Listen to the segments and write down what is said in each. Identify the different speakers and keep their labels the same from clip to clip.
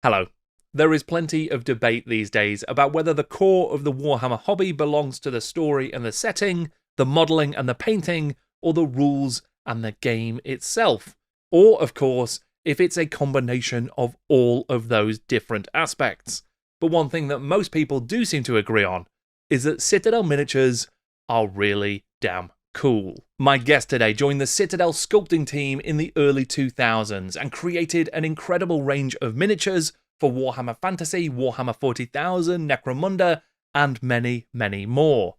Speaker 1: Hello. There is plenty of debate these days about whether the core of the Warhammer hobby belongs to the story and the setting, the modelling and the painting, or the rules and the game itself. Or, of course, if it's a combination of all of those different aspects. But one thing that most people do seem to agree on is that Citadel miniatures are really damn cool. My guest today joined the Citadel sculpting team in the early 2000s and created an incredible range of miniatures for Warhammer Fantasy, Warhammer 40,000, Necromunda, and many, many more.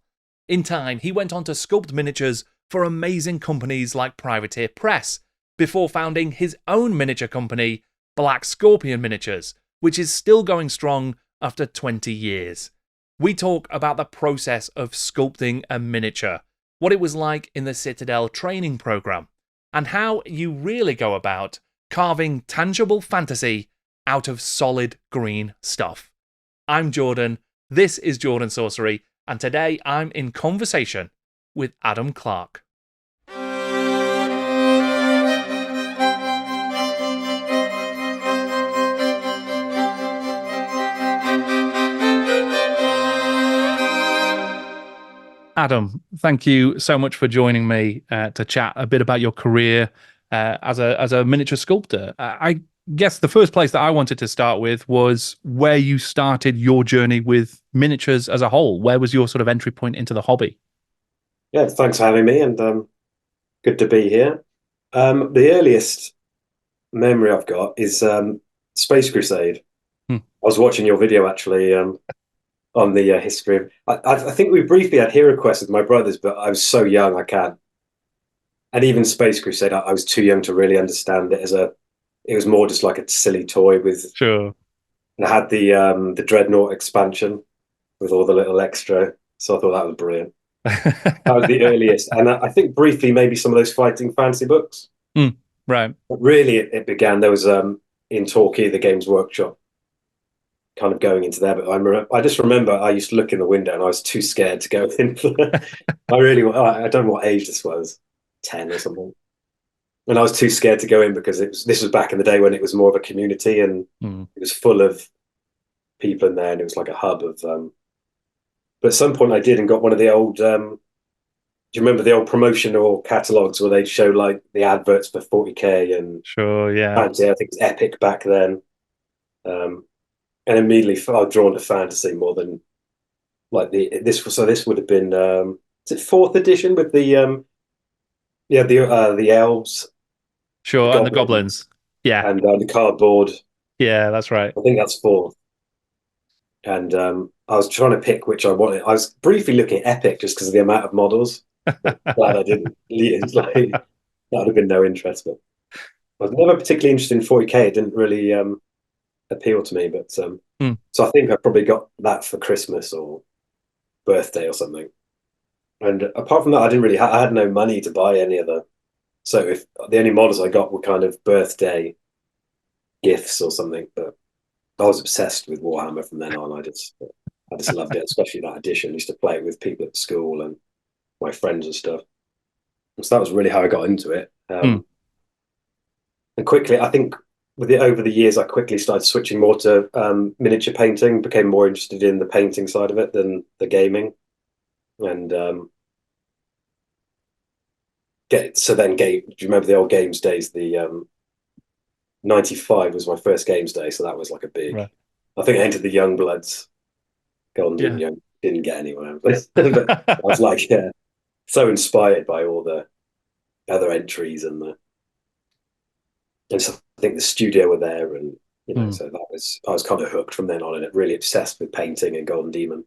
Speaker 1: In time, he went on to sculpt miniatures for amazing companies like Privateer Press, before founding his own miniature company, Black Scorpion Miniatures, which is still going strong after 20 years. We talk about the process of sculpting a miniature, what it was like in the Citadel training program, and how you really go about carving tangible fantasy out of solid green stuff. I'm Jordan, this is Jordan Sorcery, and today I'm in conversation with Adam Clarke. Adam, thank you so much for joining me to chat a bit about your career as a miniature sculptor. I guess the first place that I wanted to start with was where you started your journey with miniatures as a whole. Where was your sort of entry point into the hobby?
Speaker 2: Yeah, thanks for having me, and good to be here. The earliest memory I've got is Space Crusade.
Speaker 1: Hmm.
Speaker 2: I was watching your video actually on the history of. I think we briefly had Hero Quest with my brothers, but I was so young I can't. And even Space Crusade, I was too young to really understand it as a. It was more just like a silly toy with.
Speaker 1: Sure.
Speaker 2: And I had the Dreadnought expansion with all the little extra, so I thought that was brilliant. That was the earliest, and I think briefly maybe some of those fighting fantasy books.
Speaker 1: Right.
Speaker 2: But really, it began. There was in Torquay, the Games Workshop, kind of going into there. But I just remember I used to look in the window, and I was too scared to go in. I don't know what age this was, 10 or something, and I was too scared to go in because this was back in the day when it was more of a community and it was full of people in there, and it was like a hub of. But at some point, I did and got one of the old. Do you remember the old promotional catalogs where they'd show like the adverts for 40k and
Speaker 1: Sure, yeah.
Speaker 2: fantasy? I think it was Epic back then, um, and immediately I was drawn to fantasy more than like this. So this would have been is it fourth edition with the the elves, the
Speaker 1: Sure, and the
Speaker 2: goblins,
Speaker 1: goblins. Yeah,
Speaker 2: and the cardboard.
Speaker 1: yeah, that's right.
Speaker 2: I think that's fourth. And I was trying to pick which I wanted. I was briefly looking at Epic just because of the amount of models. Glad I didn't. It's like that would have been no interest, but I was never particularly interested in 40k. It didn't really appeal to me, but
Speaker 1: Hmm.
Speaker 2: so I think I probably got that for Christmas or birthday or something. And apart from that, I didn't really. I had no money to buy any of the. So if the only models I got were kind of birthday gifts or something, but I was obsessed with Warhammer from then on. I just loved it, especially that edition. I used to play it with people at school and my friends and stuff. So that was really how I got into it.
Speaker 1: Hmm.
Speaker 2: And quickly, I think over the years, I quickly started switching more to miniature painting. Became more interested in the painting side of it than the gaming, and game. Do you remember the old games days? The 95 was my first games day, so that was like a big.
Speaker 1: Right.
Speaker 2: I think I entered the young bloods. Gone
Speaker 1: Yeah.
Speaker 2: didn't get anywhere, but I was like, yeah, so inspired by all the other entries and so I think the studio were there, and
Speaker 1: Hmm.
Speaker 2: so I was kind of hooked from then on, and really obsessed with painting and Golden Demon.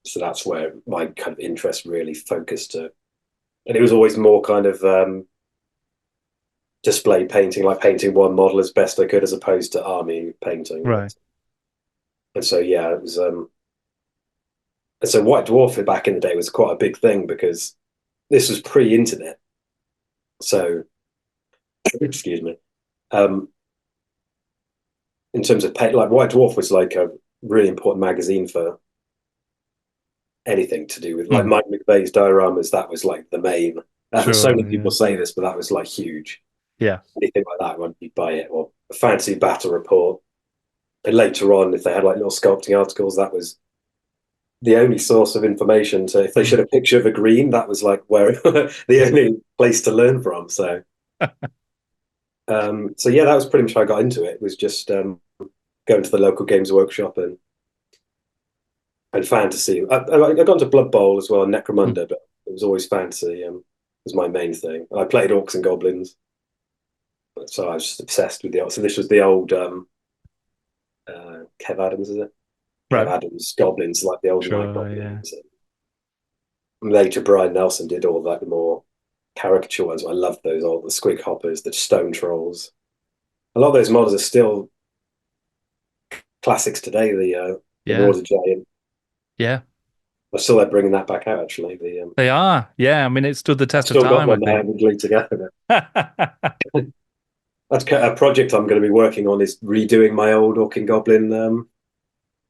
Speaker 2: So that's where my kind of interest really focused to, and it was always more kind of display painting, like painting one model as best I could, as opposed to army painting.
Speaker 1: Right.
Speaker 2: And so yeah, it was. And so White Dwarf back in the day was quite a big thing because this was pre-internet. So excuse me. Um, in terms of paint, like White Dwarf was like a really important magazine for anything to do with like
Speaker 1: Hmm.
Speaker 2: Mike McVeigh's dioramas. That was like the main. So
Speaker 1: Sure,
Speaker 2: many
Speaker 1: yeah.
Speaker 2: people say this, but that was like huge.
Speaker 1: Yeah.
Speaker 2: Anything like that when you buy it, or a fantasy battle report. And later on, if they had like little sculpting articles, that was the only source of information. So if they showed a picture of a green, that was like where the only place to learn from. So, so yeah, that was pretty much how I got into it. It was just going to the local games workshop and fantasy. I got into Blood Bowl as well, and Necromunda, but it was always fantasy. Was my main thing. I played Orcs and Goblins, so I was just obsessed with the. So this was the old Kev Adams, is it? Kev
Speaker 1: Right.
Speaker 2: Adams Goblins, like the old Night
Speaker 1: Sure, yeah.
Speaker 2: Goblins. And later, Brian Nelson did all that, the more caricature ones. I loved those, all the Squig Hoppers, the Stone Trolls. A lot of those models are still classics today. The
Speaker 1: Yeah.
Speaker 2: Water Giant.
Speaker 1: Yeah.
Speaker 2: I still like bringing that back out. Actually,
Speaker 1: They are. Yeah. I mean, it stood the
Speaker 2: I've
Speaker 1: test of
Speaker 2: still got
Speaker 1: time, I
Speaker 2: one that I
Speaker 1: think.
Speaker 2: haven't glued together. That's a project I'm going to be working on, is redoing my old Orc and Goblin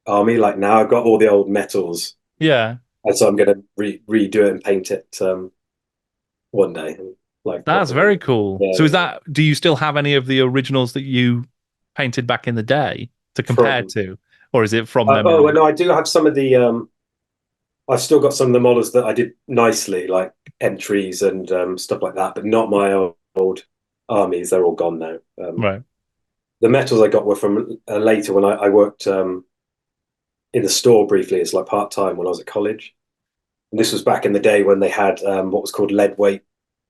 Speaker 2: army. Like now, I've got all the old metals,
Speaker 1: Yeah.
Speaker 2: and so I'm going to redo it and paint it one day. Like
Speaker 1: That's
Speaker 2: properly.
Speaker 1: very cool.
Speaker 2: Yeah,
Speaker 1: So do you still have any of the originals that you painted back in the day to compare
Speaker 2: from.
Speaker 1: to? Or is it from
Speaker 2: Oh, well,
Speaker 1: memory?
Speaker 2: no, I do have some of the. I've still got some of the models that I did nicely, like entries and stuff like that, but not my old armies. They're all gone now.
Speaker 1: Right.
Speaker 2: The metals I got were from later when I worked in the store briefly as like part time when I was at college. And this was back in the day when they had what was called lead weight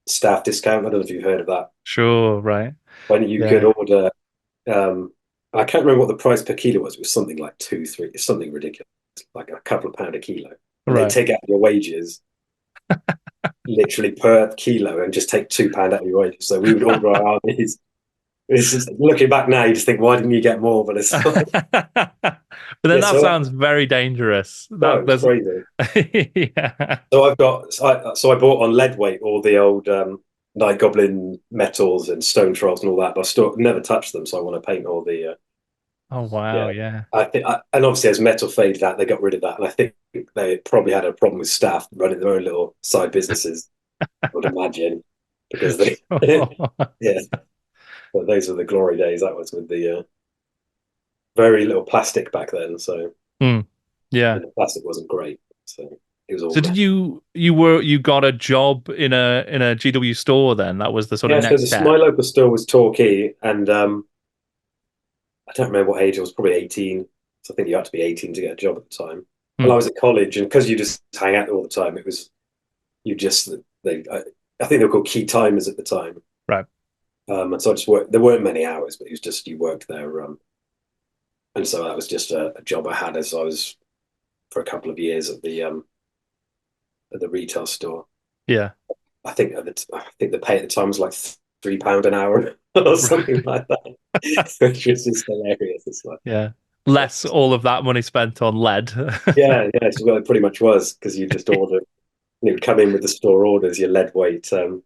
Speaker 2: staff discount. I don't know if you've heard of that.
Speaker 1: Sure, right.
Speaker 2: When you could
Speaker 1: Yeah.
Speaker 2: order, I can't remember what the price per kilo was. It was something like 2, 3, something ridiculous, like a couple of pound a kilo. And they
Speaker 1: Right.
Speaker 2: take out your wages literally per kilo and just take £2 out of your wages. So we would order our armies. It's just, looking back now, you just think, why didn't you get more? But it's like,
Speaker 1: But then
Speaker 2: yeah,
Speaker 1: that
Speaker 2: so
Speaker 1: sounds very dangerous.
Speaker 2: no,
Speaker 1: That
Speaker 2: it's
Speaker 1: there's
Speaker 2: crazy.
Speaker 1: yeah.
Speaker 2: So I bought on lead weight all the old Night Goblin metals and Stone Trolls and all that, but I still never touched them. So I want to paint all the
Speaker 1: Oh wow,
Speaker 2: yeah.
Speaker 1: yeah.
Speaker 2: And obviously as metal faded out, they got rid of that, and I think they probably had a problem with staff running their own little side businesses. I would imagine, because they
Speaker 1: Sure.
Speaker 2: yeah. But those were the glory days. That was with the very little plastic back then, so
Speaker 1: Hmm. Yeah.
Speaker 2: and the plastic wasn't great, so it was all
Speaker 1: So did
Speaker 2: metal.
Speaker 1: you got a job in a GW store then? That was the sort of
Speaker 2: Yeah, so
Speaker 1: next
Speaker 2: my
Speaker 1: step.
Speaker 2: local store was Torquay, and I don't remember what age I was, probably 18. So I think you had to be 18 to get a job at the time.
Speaker 1: Hmm.
Speaker 2: And I was at college, and because you just hang out all the time, it was you just I think they were called key timers at the time.
Speaker 1: Right.
Speaker 2: And so I just worked. There weren't many hours, but it was just you worked there. And so that was just a job I had as I was for a couple of years at the retail store.
Speaker 1: Yeah.
Speaker 2: I think I think the pay at the time was like £3 an hour or something
Speaker 1: Right.
Speaker 2: like that, which was just hilarious. It's like,
Speaker 1: Yeah. Less all of that money spent on lead.
Speaker 2: yeah, so well, it pretty much was, because you just ordered, you would come in with the store orders, your lead weight. Yeah,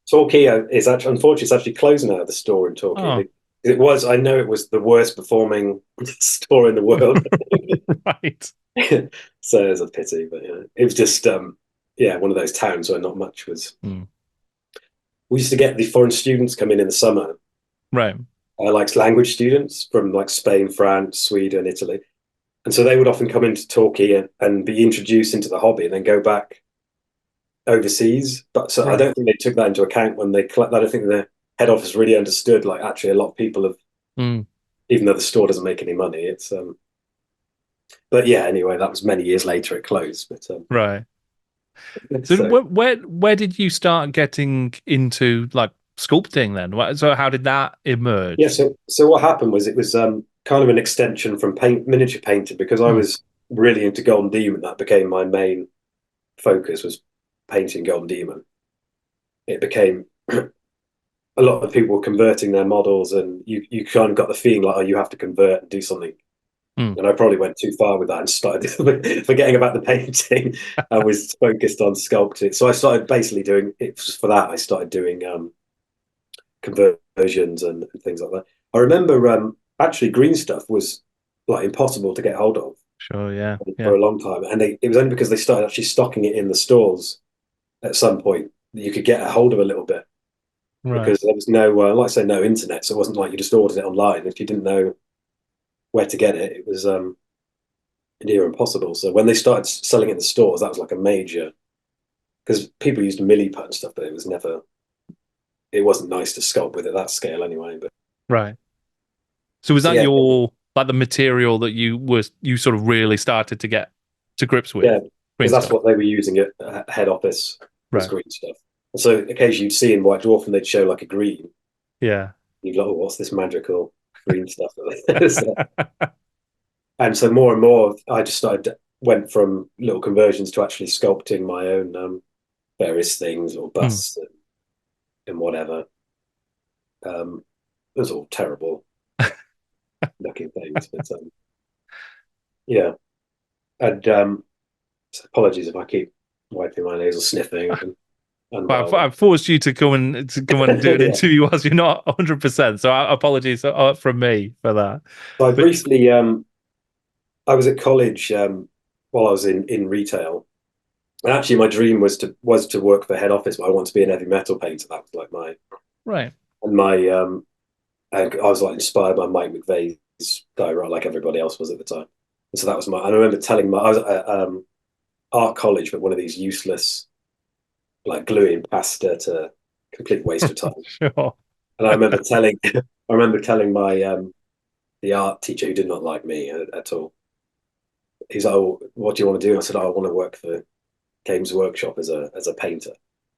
Speaker 2: Torquay is actually, unfortunately, it's actually closing now, the store in
Speaker 1: Oh,
Speaker 2: Torquay. It was, I know it was the worst performing store in the world.
Speaker 1: right.
Speaker 2: So it's a pity, but yeah, it was just yeah, one of those towns where not much was.
Speaker 1: Hmm.
Speaker 2: We used to get the foreign students come in the summer,
Speaker 1: Right.
Speaker 2: like language students from like Spain, France, Sweden, Italy, and so they would often come into Torquay and be introduced into the hobby and then go back overseas. But so I
Speaker 1: Right.
Speaker 2: don't think they took that into account when they collect. I don't think the head office really understood. Like actually, a lot of people have,
Speaker 1: Hmm.
Speaker 2: even though the store doesn't make any money, it's. But yeah, anyway, that was many years later. It closed, but
Speaker 1: Right. So
Speaker 2: so
Speaker 1: where did you start getting into like sculpting then? So how did that
Speaker 2: yeah.
Speaker 1: emerge?
Speaker 2: So what happened was it was kind of an extension from miniature painting, because I
Speaker 1: Hmm.
Speaker 2: was really into Golden Demon. That became my main focus, was painting Golden Demon. It became a lot of people were converting their models, and you kind of got the feeling like, oh, you have to convert and do something.
Speaker 1: Hmm.
Speaker 2: And I probably went too far with that and started forgetting about the painting. I was focused on sculpting, so I started basically doing it. Was for that I started doing conversions and things like that. I remember actually green stuff was like impossible to get hold of
Speaker 1: Sure, yeah.
Speaker 2: for
Speaker 1: Yeah.
Speaker 2: a long time, and it was only because they started actually stocking it in the stores at some point that you could get a hold of a little bit.
Speaker 1: Right.
Speaker 2: because there was no, like I say, no internet, so it wasn't like you just ordered it online. If you didn't know where to get it, it was near impossible. So when they started selling it in the stores, that was like a major, because people used milliput and stuff, but it wasn't nice to sculpt with at that scale anyway. But
Speaker 1: Right. So was that
Speaker 2: yeah,
Speaker 1: your like the material that you sort of really started to get to grips with?
Speaker 2: yeah,
Speaker 1: Green
Speaker 2: because that's
Speaker 1: stuff.
Speaker 2: what they were using at head office, was
Speaker 1: Right.
Speaker 2: green stuff. And so occasionally you'd see in White Dwarf and they'd show like a green.
Speaker 1: Yeah.
Speaker 2: You'd go, oh, what's this magical green stuff? So, and so more and more, I just went from little conversions to actually sculpting my own various things or
Speaker 1: Hmm.
Speaker 2: busts and whatever. It was all terrible looking things, but yeah. And so apologies if I keep wiping my nose or sniffing. I'm
Speaker 1: Well,
Speaker 2: unwell.
Speaker 1: I've forced you to come and do an
Speaker 2: Yeah.
Speaker 1: interview whilst you're not 100%. So apologies from me for that.
Speaker 2: So I
Speaker 1: But
Speaker 2: briefly, I was at college while I was in retail. And actually, my dream was to work for head office, but I want to be an heavy metal painter. That was like
Speaker 1: right.
Speaker 2: my and I was like inspired by Mike McVeigh's diorama, like everybody else was at the time. And so that was my. And I remember telling I was at art college, but one of these useless, like gluing pasta to complete waste of time.
Speaker 1: Sure.
Speaker 2: And I remember telling, I remember telling my the art teacher who did not like me at all. He's like, "Oh, what do you want to do?" And I said, "Oh, I want to work for Games Workshop as a painter."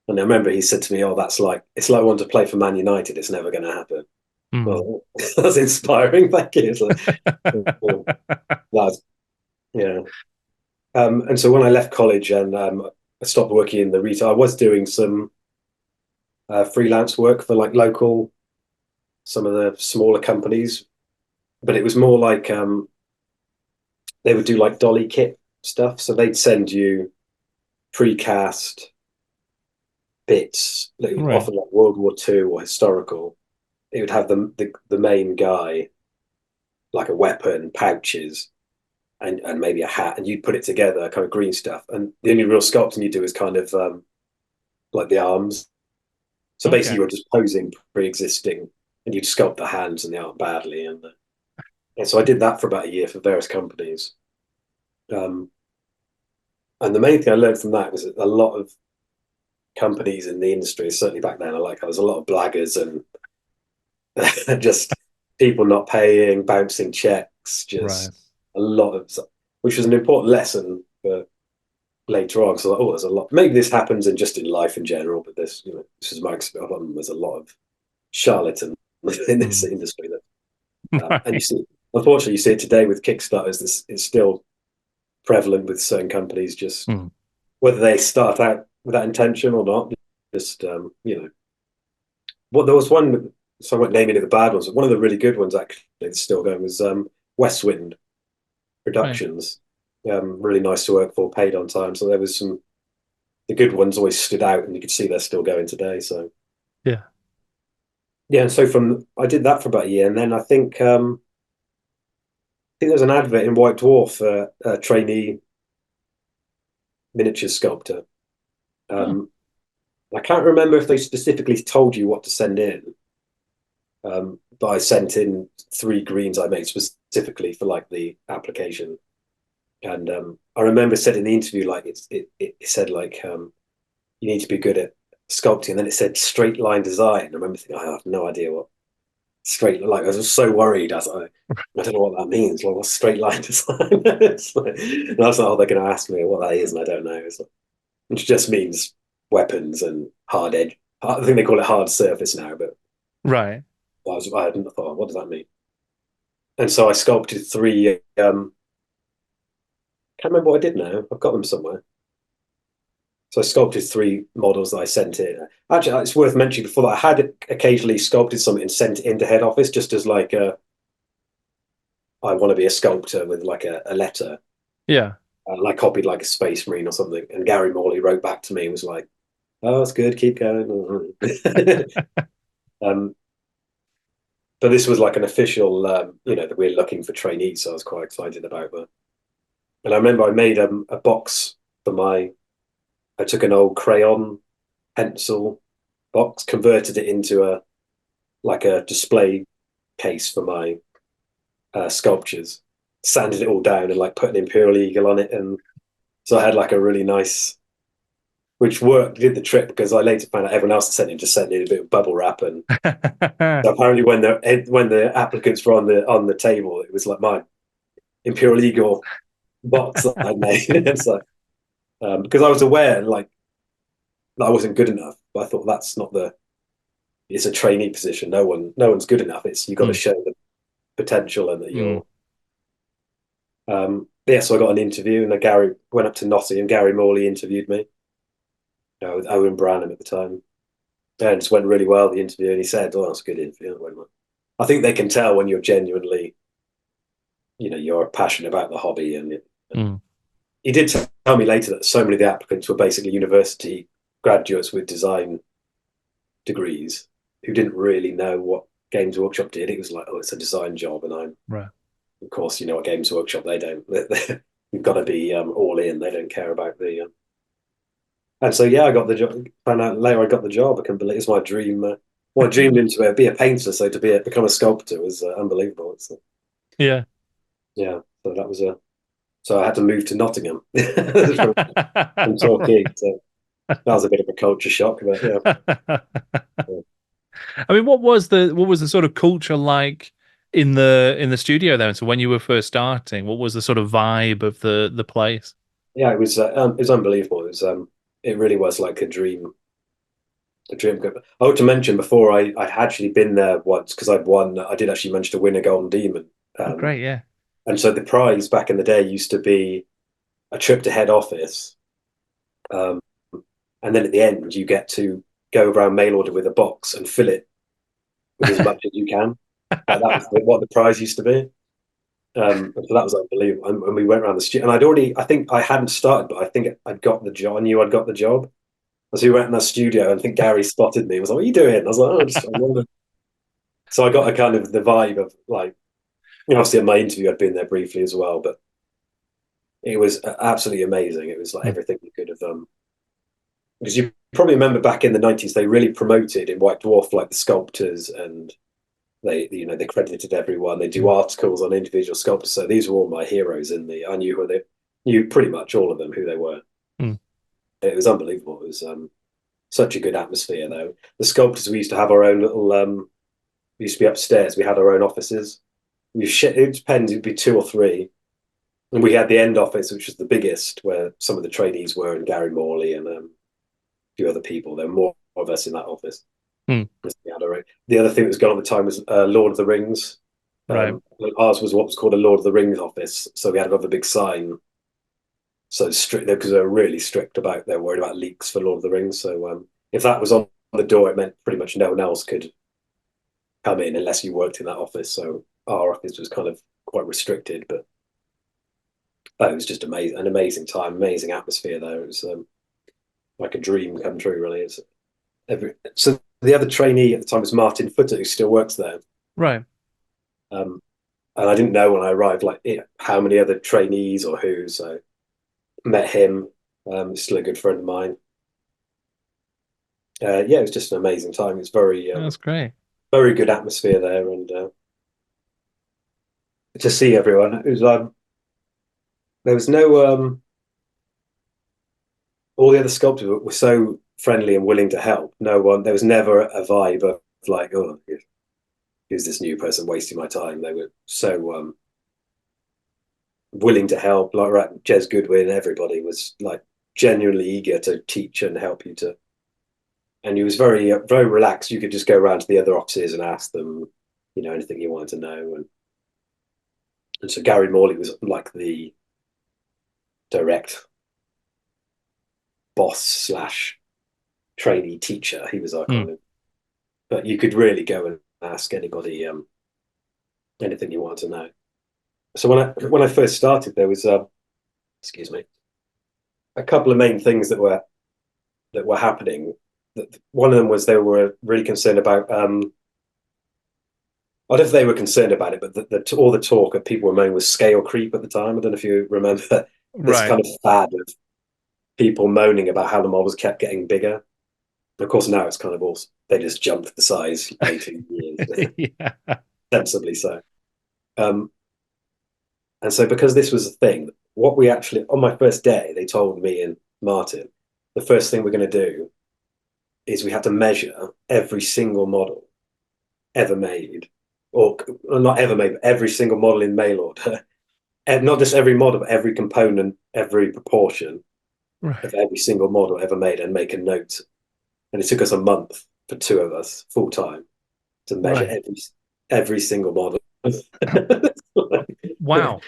Speaker 2: And I remember he said to me, "Oh, it's like wanting to play for Man United. It's never going to happen."
Speaker 1: Hmm.
Speaker 2: Well, that's inspiring. Thank you. It's like, well, that's yeah. And so when I left college and I stopped working in the retail, I was doing some freelance work for like some of the smaller companies, but it was more like they would do like dolly kit stuff. So they'd send you precast bits, like
Speaker 1: Right.
Speaker 2: often like World War II or historical. It would have the main guy, like a weapon, pouches, and maybe a hat, and you'd put it together, kind of green stuff. And the only real sculpting you do is kind of like the arms. So basically,
Speaker 1: Okay.
Speaker 2: you're just posing pre-existing, and you'd sculpt the hands and the arm badly. And so I did that for about a year for various companies. Um, and the main thing I learned from that was that a lot of companies in the industry, certainly back then, there was a lot of blaggers and just people not paying, bouncing checks,
Speaker 1: Right.
Speaker 2: just a lot of, which was an important lesson for later on. So, oh, there's a lot. Maybe this happens in just in life in general, but this is my experience. There's a lot of charlatan in this
Speaker 1: Hmm.
Speaker 2: industry and you
Speaker 1: Right.
Speaker 2: see, unfortunately, you see it today with Kickstarters. This is still prevalent with certain companies, just
Speaker 1: Hmm.
Speaker 2: whether they start out with that intention or not. Just what there was one. So I won't name any of the bad ones. But one of the really good ones actually that's still going was Westwind
Speaker 1: Right.
Speaker 2: Productions. Really nice to work for, paid on time. So there was the good ones always stood out, and you could see they're still going today. So
Speaker 1: Yeah.
Speaker 2: yeah, and so from I did that for about a year, and then I think there was an advert in White Dwarf for a trainee miniature sculptor.
Speaker 1: Oh,
Speaker 2: Um, I can't remember if they specifically told you what to send in, but I sent in 3 greens I made specifically for like the application. And I remember said in the interview, like it said like you need to be good at sculpting, and then it said straight line design. I remember thinking I have no idea what straight like. I was so worried. I don't know what that means. Well, what's straight line design? And I was like, oh, they're going to ask me what that is, and I don't know. Which just means weapons and hard edge. I think they call it hard surface now, but
Speaker 1: right.
Speaker 2: I hadn't thought, what does that mean? And so I sculpted 3. Can't remember what I did now. I've got them somewhere. So I sculpted 3 models that I sent in. Actually, it's worth mentioning before that I had occasionally sculpted something and sent it into head office just as like I want to be a sculptor with like a letter.
Speaker 1: Yeah.
Speaker 2: And I copied like a Space Marine or something. And Gary Morley wrote back to me and was like, "Oh, that's good. Keep going." um, but this was like an official, that we're looking for trainees. So I was quite excited about that. And I remember I made a box for I took an old crayon pencil box, converted it into a display case for my sculptures, sanded it all down and like put an Imperial Eagle on it, and so I had like a really nice, which did the trick, because I later found out everyone else just sent in a bit of bubble wrap, and so apparently when the applicants were on the table, it was like my Imperial Eagle box that I made. It's like because I was aware like that I wasn't good enough, but I thought that's not it's a trainee position. No one's good enough. It's you got to show the potential and that you're. So I got an interview, and Gary went up to Nottingham. Gary Morley interviewed me. With Owen Branham at the time, and it just went really well, the interview. And he said, "Oh, that's a good interview." I think they can tell when you're genuinely, you're passionate about the hobby. And he did tell me later that so many of the applicants were basically university graduates with design degrees who didn't really know what Games Workshop did. It was like, oh, it's a design job, and I'm
Speaker 1: right.
Speaker 2: Of course, what Games Workshop, they don't. You've got to be all in. They don't care about the. And so I got the job. Found out later I got the job. I can believe it's my dream. I dreamed into it. Be a painter, so to become a sculptor was unbelievable.
Speaker 1: Yeah.
Speaker 2: So that was So I had to move to Nottingham from Torquay. So that was a bit of a culture shock, but yeah.
Speaker 1: I mean, what was the sort of culture like in the studio then? So when you were first starting, what was the sort of vibe of the place?
Speaker 2: Yeah, it was unbelievable. It really was like a dream. A dream. I ought to mention before I actually been there once, because I did actually manage to win a Golden Demon.
Speaker 1: Great, yeah.
Speaker 2: And so the prize back in the day used to be a trip to head office. And then at the end, you get to go around mail order with a box and fill it with as much as you can. That was what the prize used to be. So that was unbelievable. And we went around the studio, and I think I hadn't started, but I think I'd got the job. I knew I'd got the job. So we went in that studio, and I think Gary spotted me. He was like, "What are you doing?" I was like, "Oh, just So I got a kind of the vibe of like, obviously at my interview, I'd been there briefly as well, but it was absolutely amazing. It was like everything you could have done. Because you probably remember back in the 90s, they really promoted in White Dwarf like the sculptors, and they credited everyone. They do articles on individual sculptors. So these were all my heroes I knew pretty much all of them, who they were. It was unbelievable. It was such a good atmosphere though. The sculptors, we used to have our own little we used to be upstairs. We had our own offices. It depends, it'd be 2 or 3. And we had the end office, which was the biggest, where some of the trainees were, and Gary Morley and a few other people. There were more of us in that office. The other thing that was going on at the time was Lord of the Rings.
Speaker 1: Right.
Speaker 2: Ours was what was called a Lord of the Rings office. So we had another big sign. So strict, because they're really strict about, they're worried about leaks for Lord of the Rings. So if that was on the door, it meant pretty much no one else could come in unless you worked in that office. So our office was kind of quite restricted, but it was just amazing, an amazing time, amazing atmosphere there. It was like a dream come true, really. So the other trainee at the time was Martin Footer, who still works there.
Speaker 1: Right.
Speaker 2: And I didn't know when I arrived, like how many other trainees or who. So met him. Still a good friend of mine. It was just an amazing time. It was
Speaker 1: That's great.
Speaker 2: Very good atmosphere there, and to see everyone. It was there was no all the other sculptors were so friendly and willing to help. No one, there was never a vibe of like, oh, who's this new person wasting my time? They were so willing to help. Like Jez Goodwin, everybody was like genuinely eager to teach and help you to. And he was very very relaxed. You could just go around to the other offices and ask them, anything you wanted to know. And so Gary Morley was like the direct boss / trainee teacher. He was our kind of, but you could really go and ask anybody anything you wanted to know. So when I first started, there was excuse me, a couple of main things that were happening. One of them was they were really concerned about I don't know if they were concerned about it, but all the talk of people were moaning was scale creep at the time. I don't know if you remember this kind of fad of people moaning about how the models kept getting bigger. Of course, now it's kind of all, they just jumped the size 18 years,
Speaker 1: Yeah.
Speaker 2: sensibly so. Um, and so because this was a thing, what we actually, on my first day, they told me and Martin, the first thing we're going to do is we had to measure every single model ever made, or not ever made, but every single model in mail order. And not just every model, but every component, every proportion of
Speaker 1: Right.
Speaker 2: every single model ever made, and make a note. And it took us a month for two of us, full time, to measure
Speaker 1: Right.
Speaker 2: every single model.
Speaker 1: Wow. I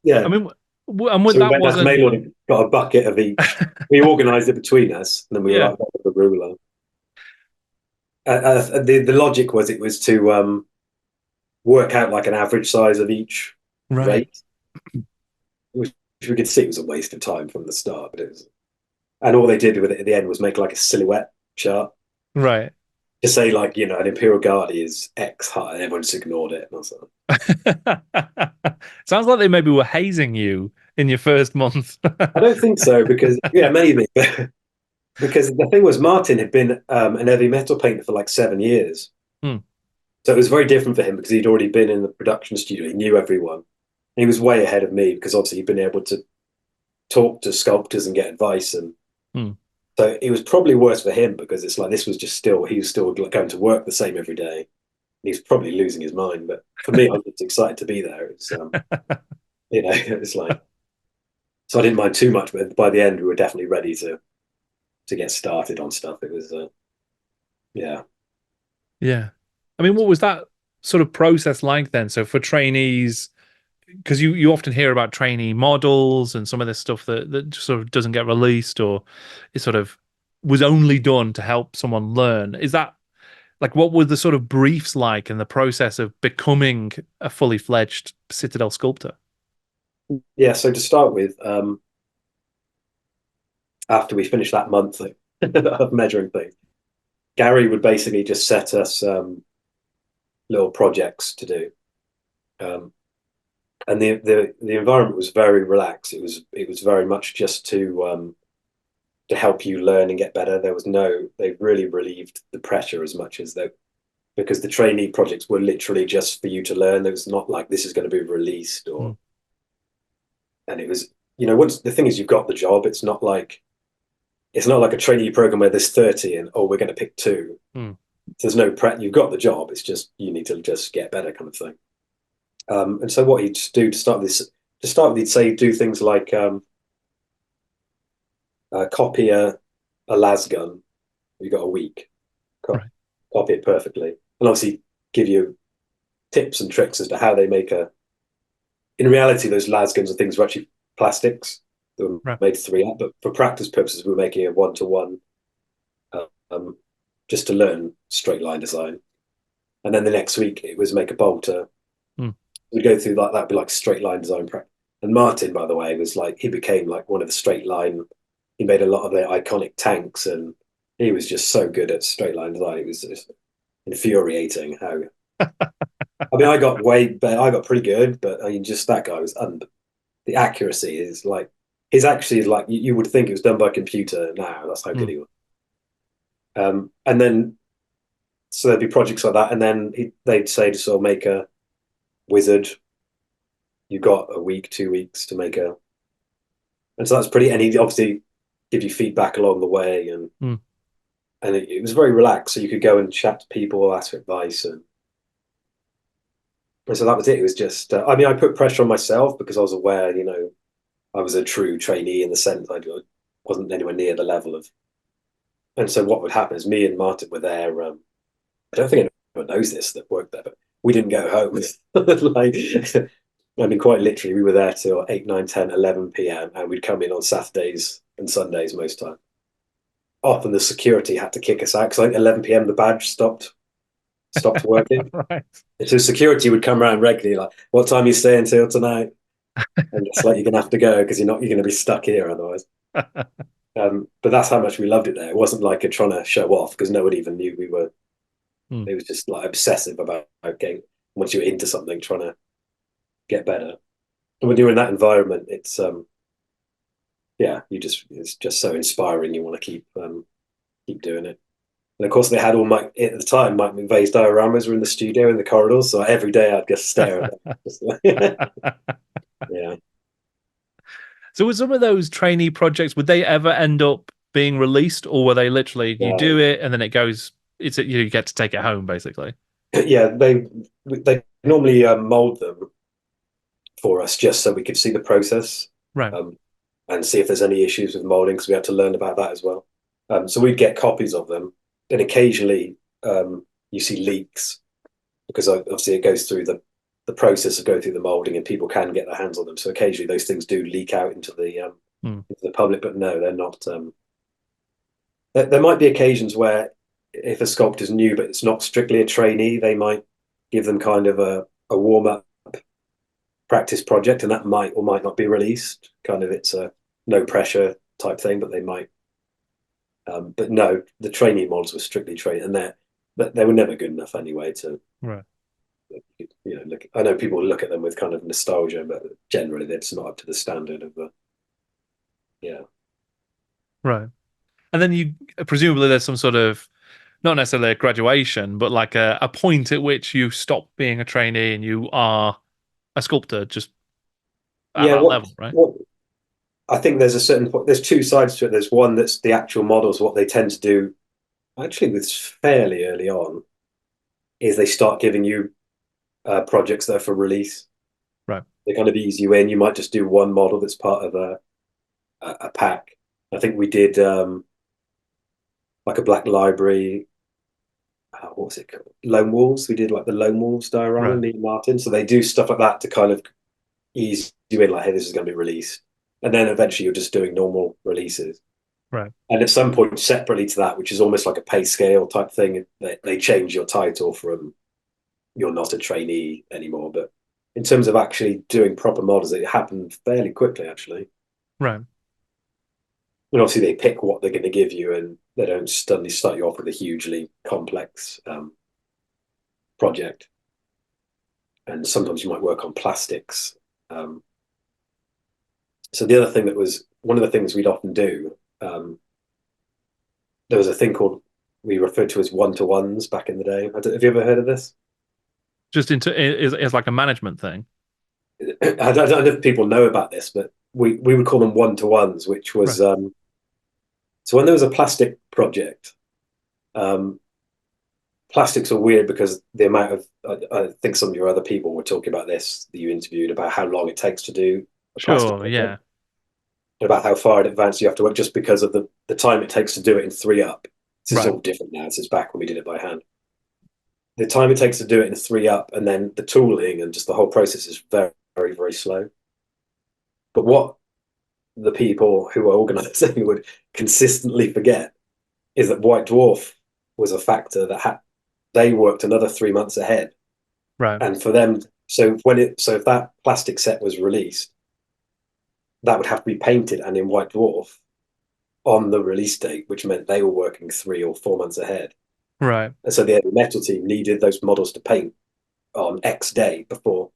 Speaker 2: Yeah.
Speaker 1: mean, and when
Speaker 2: So we
Speaker 1: that
Speaker 2: went down to mail
Speaker 1: wasn't,
Speaker 2: order, got a bucket of each. We organised it between us, and then we were
Speaker 1: yeah,
Speaker 2: like, what was the ruler? The logic was it was to work out like an average size of each
Speaker 1: right,
Speaker 2: rate, which we could see was a waste of time from the start. But it was, and all they did with it at the end was make like a silhouette chart
Speaker 1: right.
Speaker 2: to say like, you know, an Imperial Guard is X high, and everyone just ignored it. And I was like,
Speaker 1: Sounds like they maybe were hazing you in your first month.
Speaker 2: I don't think so because yeah, maybe because the thing was Martin had been an heavy metal painter for like 7 years.
Speaker 1: Hmm.
Speaker 2: So it was very different for him because he'd already been in the production studio. He knew everyone. He was way ahead of me because obviously he'd been able to talk to sculptors and get advice. And
Speaker 1: Hmm.
Speaker 2: so it was probably worse for him because it's like this was just still, he was still going to work the same every day. He was probably losing his mind. But for me, I was just excited to be there. It's, you know, it's like, so I didn't mind too much. But by the end, we were definitely ready to get started on stuff. It was, yeah.
Speaker 1: Yeah. I mean, what was that sort of process like then? So for trainees, because you often hear about trainee models and some of this stuff that sort of doesn't get released or it sort of was only done to help someone learn. Is that like what were the sort of briefs like in the process of becoming a fully fledged Citadel sculptor?
Speaker 2: Yeah. So to start with, after we finished that month of measuring things, Gary would basically just set us little projects to do. Um, and the environment was very relaxed. It was very much just to help you learn and get better. There was no they really relieved the pressure as much as they because the trainee projects were literally just for you to learn. There was not like this is going to be released
Speaker 1: Mm,
Speaker 2: or and it was once the thing is you've got the job. It's not like a trainee program where there's 30 and oh we're going to pick two.
Speaker 1: mm,
Speaker 2: There's no prep. You've got the job. It's just you need to just get better kind of thing. And so what he'd do to start with, he'd say do things like copy a las gun. You've got a week. Co-
Speaker 1: right.
Speaker 2: Copy it perfectly, and obviously give you tips and tricks as to how they make a. In reality, those las guns and things were actually plastics that were
Speaker 1: Right.
Speaker 2: made 3M, but for practice purposes, we were making a 1-to-1 um, just to learn straight line design. And then the next week, it was make a bolter.
Speaker 1: Mm,
Speaker 2: We'd go through like that'd be like straight line design practice. And Martin, by the way, was like he became like one of the straight line. He made a lot of the iconic tanks, and he was just so good at straight line design. It was just infuriating how. I mean, I got way better. I got pretty good, but I mean, just that guy was under. The accuracy is like his actually is like you would think it was done by computer now. That's how good
Speaker 1: mm,
Speaker 2: he was. And then so there'd be projects like that, and then they'd say to sort of make a wizard. You got a week, 2 weeks to make a, and so that's pretty. And he obviously give you feedback along the way,
Speaker 1: mm.
Speaker 2: and it was very relaxed, so you could go and chat to people, ask for advice, and so that was it. It was just, I mean, I put pressure on myself because I was aware, I was a true trainee in the sense I wasn't anywhere near the level of, and so what would happen is me and Martin were there. I don't think anyone knows this that worked there, but we didn't go home. Like, I mean, quite literally, we were there till 8, 9, 10, 11 p.m. and we'd come in on Saturdays and Sundays most time. Often the security had to kick us out because like 11 p.m. the badge stopped working.
Speaker 1: Right.
Speaker 2: And so security would come around regularly, like, "What time are you staying till tonight?" And it's like you're gonna have to go because you're gonna be stuck here otherwise. But that's how much we loved it there. It wasn't like a trying to show off because no one even knew we were.
Speaker 1: Mm,
Speaker 2: It was just like obsessive about getting once you're into something, trying to get better. And when you're in that environment, it's just so inspiring. You want to keep doing it. And of course, they had all at the time, Mike McVeigh's dioramas were in the studio in the corridors. So every day I'd just stare at them. Just yeah.
Speaker 1: So with some of those trainee projects, would they ever end up being released, or were they literally you do it and then it goes? You get to take it home, basically.
Speaker 2: Yeah, they normally mold them for us just so we could see the process,
Speaker 1: right?
Speaker 2: And see if there's any issues with molding, because we had to learn about that as well. So we'd get copies of them, and occasionally you see leaks because obviously it goes through the process of going through the molding, and people can get their hands on them. So occasionally those things do leak out into the public, but no, they're not. There might be occasions where if a sculptor's new but it's not strictly a trainee, they might give them kind of a warm up practice project, and that might or might not be released. Kind of it's a no pressure type thing, but they might. But no, the trainee models were strictly trained, and they were never good enough anyway to.
Speaker 1: Right.
Speaker 2: Look. I know people look at them with kind of nostalgia, but generally they're just not up to the standard of the. Yeah.
Speaker 1: Right. And then you presumably there's some sort of not necessarily a graduation, but like a point at which you stop being a trainee and you are a sculptor, just at that level, right?
Speaker 2: I think there's a certain point. There's two sides to it. There's one that's the actual models. What they tend to do, actually, with fairly early on, is they start giving you projects that are for release.
Speaker 1: Right.
Speaker 2: They kind of ease you in. You might just do one model that's part of a pack. I think we did like a Black Library. What was it called? Lone Wolves. We did like the Lone Wolves diorama, me and Martin. So they do stuff like that to kind of ease you in, like, hey, this is going to be released. And then eventually you're just doing normal releases.
Speaker 1: Right.
Speaker 2: And at some point, separately to that, which is almost like a pay scale type thing, they change your title from you're not a trainee anymore. But in terms of actually doing proper models, it happened fairly quickly, actually.
Speaker 1: Right.
Speaker 2: And obviously they pick what they're going to give you, and they don't suddenly start you off with a hugely complex project. And sometimes you might work on plastics. So the other thing that was one of the things we'd often do, there was a thing called, we referred to as one-to-ones back in the day. Have you ever heard of this?
Speaker 1: Just is like a management thing.
Speaker 2: I don't know if people know about this, but we would call them one-to-ones, which was
Speaker 1: right.
Speaker 2: So when there was a plastic project, plastics are weird because the amount of I think some of your other people were talking about this that you interviewed about how long it takes to do a plastic project.
Speaker 1: Yeah.
Speaker 2: About how far in advance you have to work, just because of the time it takes to do it in 3-up. This is all different now. This is back when we did it by hand. The time it takes to do it in 3-up, and then the tooling and just the whole process is very, very, very slow. But what the people who are organising would consistently forget is that White Dwarf was a factor that they worked another 3 months ahead.
Speaker 1: Right.
Speaker 2: And for them, so if that plastic set was released, that would have to be painted and in White Dwarf on the release date, which meant they were working 3 or 4 months ahead.
Speaker 1: Right.
Speaker 2: And so the metal team needed those models to paint on X day before.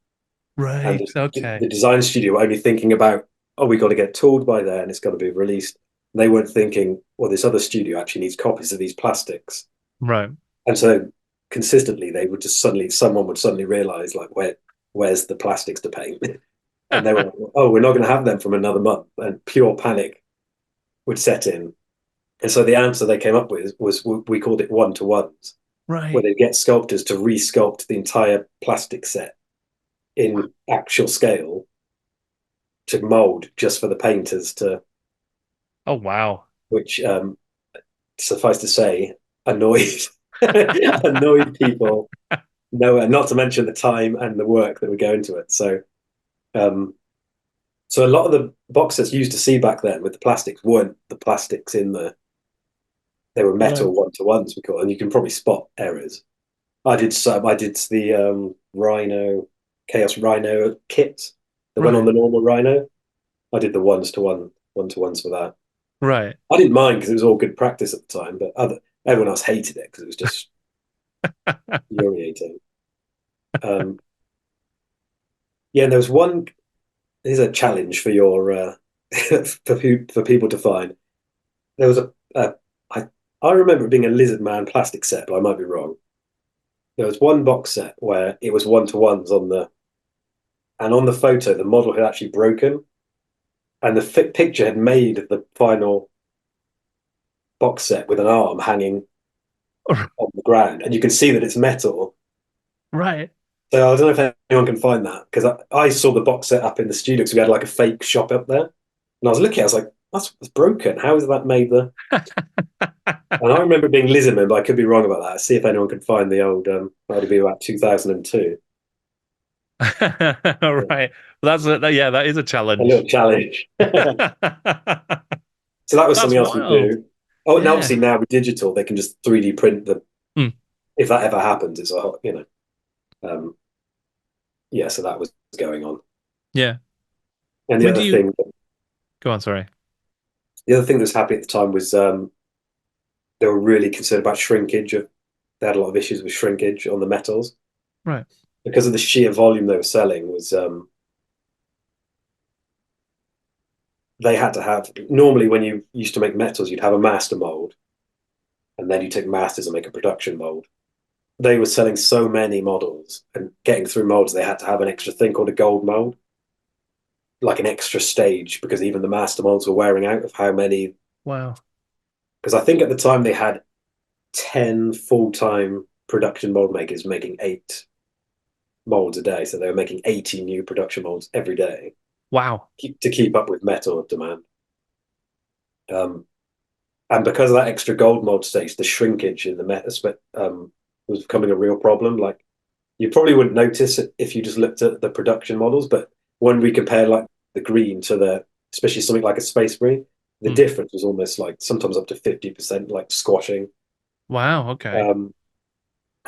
Speaker 1: Right.
Speaker 2: And
Speaker 1: okay.
Speaker 2: The design studio were only thinking about, oh, we got to get tooled by there and it's got to be released. And they weren't thinking, well, this other studio actually needs copies of these plastics.
Speaker 1: Right.
Speaker 2: And so consistently they would just someone would suddenly realize, like, where's the plastics to paint? And they were like, oh, we're not going to have them from another month. And pure panic would set in. And so the answer they came up with was we called it one-to-ones,
Speaker 1: right,
Speaker 2: where they get sculptors to resculpt the entire plastic set in actual scale to mold just for the painters to.
Speaker 1: Oh, wow.
Speaker 2: Which, suffice to say, annoyed annoyed people. No, not to mention the time and the work that would go into it. So a lot of the box sets you used to see back then with the plastics weren't the plastics in they were metal one-to-ones, we call it, and you can probably spot errors. I did the Rhino Chaos Rhino kit that went on the normal Rhino. I did the one-to-ones for that.
Speaker 1: Right.
Speaker 2: I didn't mind because it was all good practice at the time, but everyone else hated it because it was just infuriating. Yeah, and there was one. Here's a challenge for your for people to find. There was I remember it being a Lizard Man plastic set, but I might be wrong. There was one box set where it was one-to-ones and on the photo, the model had actually broken, and the picture had made the final box set with an arm hanging on the ground, and you can see that it's metal.
Speaker 1: Right.
Speaker 2: So I don't know if anyone can find that, because I saw the box set up in the studio because we had like a fake shop up there, and I was looking, I was like, that's broken. How is that made the? And I remember being Lizardman, but I could be wrong about that. See if anyone can find the old. That would be about 2002.
Speaker 1: All right. Well, yeah, that is a
Speaker 2: A
Speaker 1: challenge.
Speaker 2: little challenge. So that was
Speaker 1: That's
Speaker 2: something else we
Speaker 1: wild.
Speaker 2: do. Oh, and
Speaker 1: Yeah.
Speaker 2: obviously now with digital, they can just 3D print the.
Speaker 1: Mm.
Speaker 2: If that ever happens, it's a yeah. So that was going on.
Speaker 1: Yeah.
Speaker 2: And
Speaker 1: Would you go on? Sorry.
Speaker 2: the other thing that was happening at the time was they were really concerned about shrinkage. They had a lot of issues with shrinkage on the metals
Speaker 1: Right.
Speaker 2: because of the sheer volume they were selling. Was they had to have normally when you used to make metals, you'd have a master mold, and then you take masters and make a production mold. They were selling so many models and getting through molds, they had to have an extra thing called a gold mold, like an extra stage, because even the master molds were wearing out of how many.
Speaker 1: Wow.
Speaker 2: Because I think at the time they had 10 full-time production mold makers making 8 molds a day. So they were making 80 new production molds every day
Speaker 1: Wow.
Speaker 2: to keep up with metal demand. And because of that extra gold mold stage, the shrinkage in the metal was becoming a real problem. Like you probably wouldn't notice it if you just looked at the production models, but when we compare like the green to especially something like a space green, the difference was almost like sometimes up to 50%, like squashing.
Speaker 1: Wow. Okay.
Speaker 2: And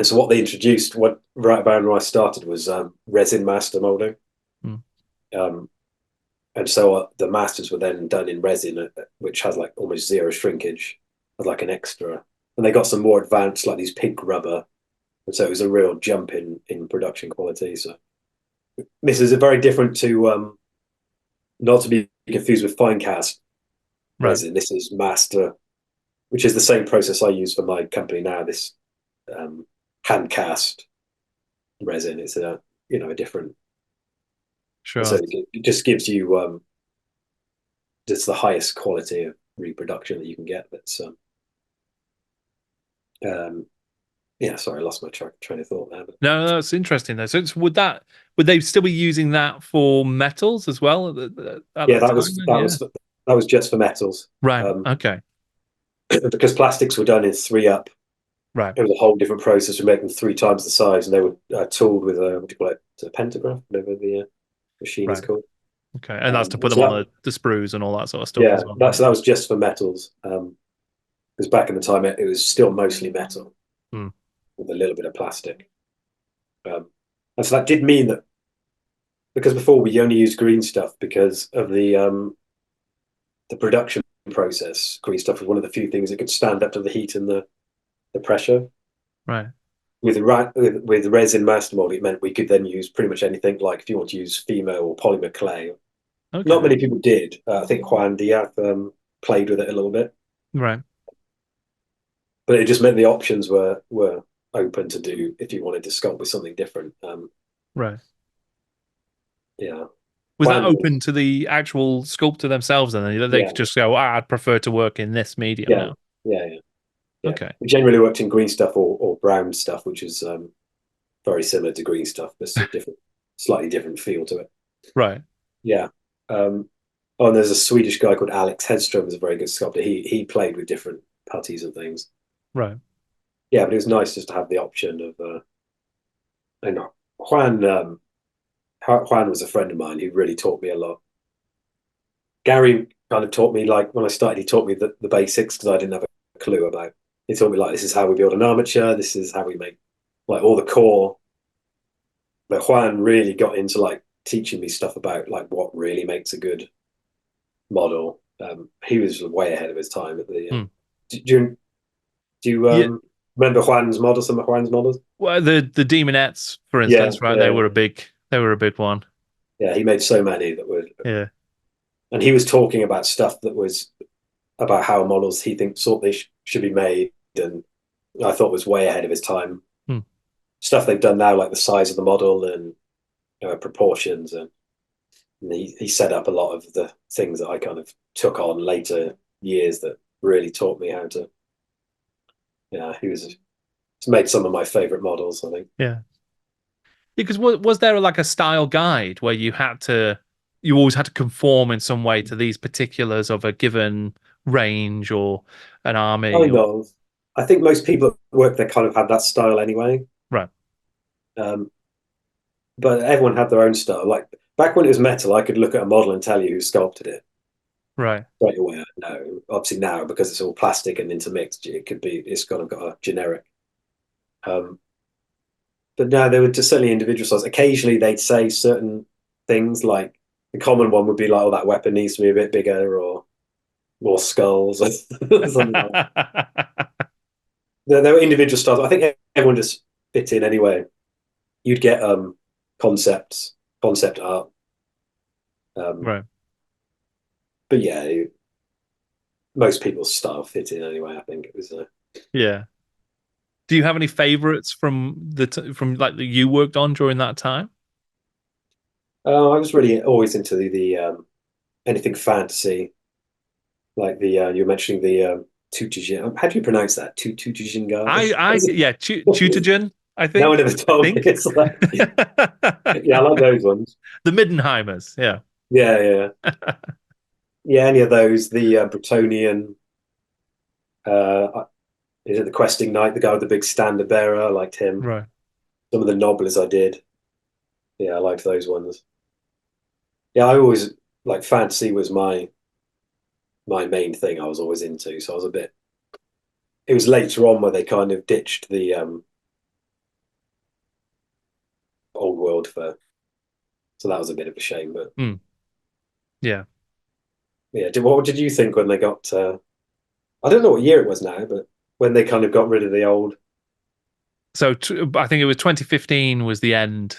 Speaker 2: so what they introduced, what right about when I started, was resin master molding.
Speaker 1: Mm.
Speaker 2: And so the masters were then done in resin, which has like almost zero shrinkage, as like an extra. And they got some more advanced, like these pink rubber. And so it was a real jump in production quality. So this is a very different to not to be confused with fine cast
Speaker 1: Right.
Speaker 2: resin. This is master, which is the same process I use for my company now. This hand cast resin. It's a different. So
Speaker 1: Sure.
Speaker 2: it just gives you just the highest quality of reproduction that you can get. That's yeah. Sorry, I lost my train of thought there. But
Speaker 1: No, that's interesting though. So would they still be using that for metals as well at
Speaker 2: yeah,
Speaker 1: that time? Then? Yeah.
Speaker 2: that was just for metals.
Speaker 1: Right. Okay.
Speaker 2: Because plastics were done in 3-up.
Speaker 1: Right.
Speaker 2: It was a whole different process. We made them 3 times the size, and they were tooled with a what do you call it? A pentagraph, whatever the machine is
Speaker 1: Right.
Speaker 2: called.
Speaker 1: Okay. And that's to put them
Speaker 2: So
Speaker 1: on
Speaker 2: that,
Speaker 1: the sprues and all that sort of stuff
Speaker 2: yeah,
Speaker 1: as well, right?
Speaker 2: that was just for metals. Because back in the time it was still mostly metal
Speaker 1: Mm.
Speaker 2: with a little bit of plastic. And so that did mean that because before we only used green stuff because of the production process. Green stuff was one of the few things that could stand up to the heat and the pressure.
Speaker 1: Right.
Speaker 2: With resin master mold, it meant we could then use pretty much anything. Like if you want to use Fimo or polymer clay, not
Speaker 1: Okay.
Speaker 2: many people did. I think Juan Diaz played with it a little bit,
Speaker 1: Right.
Speaker 2: but it just meant the options were open to do if you wanted to sculpt with something different.
Speaker 1: Right.
Speaker 2: Yeah,
Speaker 1: Was that
Speaker 2: Juan,
Speaker 1: open to the actual sculptor themselves then? They
Speaker 2: yeah,
Speaker 1: could just go, I'd prefer to work in this medium
Speaker 2: yeah,
Speaker 1: now.
Speaker 2: yeah. Yeah.
Speaker 1: Okay.
Speaker 2: We generally worked in green stuff or brown stuff, which is very similar to green stuff, but it's a slightly different feel to it.
Speaker 1: Right.
Speaker 2: Yeah. Oh, and there's a Swedish guy called Alex Hedström, who's a very good sculptor. He played with different putties and things.
Speaker 1: Right.
Speaker 2: Yeah, but it was nice just to have the option of. And Juan was a friend of mine who really taught me a lot. Gary kind of taught me, like when I started, he taught me the basics because I didn't have a clue about. He taught me like this is how we build an armature, this is how we make like all the core. But Juan really got into like teaching me stuff about like what really makes a good model. He was way ahead of his time at the. Do you
Speaker 1: Yeah.
Speaker 2: remember Juan's model? Some of Juan's models?
Speaker 1: Well, the Demonettes, for
Speaker 2: Yeah,
Speaker 1: instance, right?
Speaker 2: yeah,
Speaker 1: They were a big one.
Speaker 2: yeah. He made so many that were,
Speaker 1: Yeah.
Speaker 2: and he was talking about stuff that was about how models he thinks thought they should be made, and I thought was way ahead of his time.
Speaker 1: Hmm.
Speaker 2: Stuff they've done now, like the size of the model and proportions, and he set up a lot of the things that I kind of took on later years that really taught me how to. Yeah, he's made some of my favorite models, I think.
Speaker 1: Yeah. Because was there like a style guide where you always had to conform in some way to these particulars of a given range or an army
Speaker 2: Kind
Speaker 1: or
Speaker 2: of. I think most people at work, they kind of had that style anyway.
Speaker 1: right,
Speaker 2: Um, but everyone had their own style. Like back when it was metal, I could look at a model and tell you who sculpted it
Speaker 1: right,
Speaker 2: straight away. No, obviously now because it's all plastic and intermixed, it's kind of got a generic. Um, but no, there were just certainly individual styles. Occasionally, they'd say certain things like the common one would be like, "Oh, that weapon needs to be a bit bigger," or more skulls, or something like that. There were individual styles. I think everyone just fit in anyway. You'd get concept art. Um,
Speaker 1: right.
Speaker 2: but yeah, most people's style fit in anyway. I think it was.
Speaker 1: Yeah. Do you have any favorites from from like that you worked on during that time?
Speaker 2: I was really always into the anything fantasy, like the you were mentioning the Tutujin. How do you pronounce that? Tutujin guy?
Speaker 1: Yeah, Tutagen, I
Speaker 2: No one
Speaker 1: think.
Speaker 2: ever told me.
Speaker 1: Think.
Speaker 2: It's like, yeah, I like those ones.
Speaker 1: The Middenheimers, yeah.
Speaker 2: Yeah, yeah, yeah. Any of those? The Bretonian. Is it the questing knight? The guy with the big standard bearer. I liked him.
Speaker 1: Right.
Speaker 2: Some of the nobles I did. Yeah, I liked those ones. Yeah, I always like fantasy was my main thing. I was always into. So I was a bit. It was later on where they kind of ditched the old world for. So that was a bit of a shame. But
Speaker 1: Mm, yeah.
Speaker 2: yeah, what did you think when they got? I don't know what year it was now, but when they kind of got rid of the old.
Speaker 1: So I think it was 2015 was the end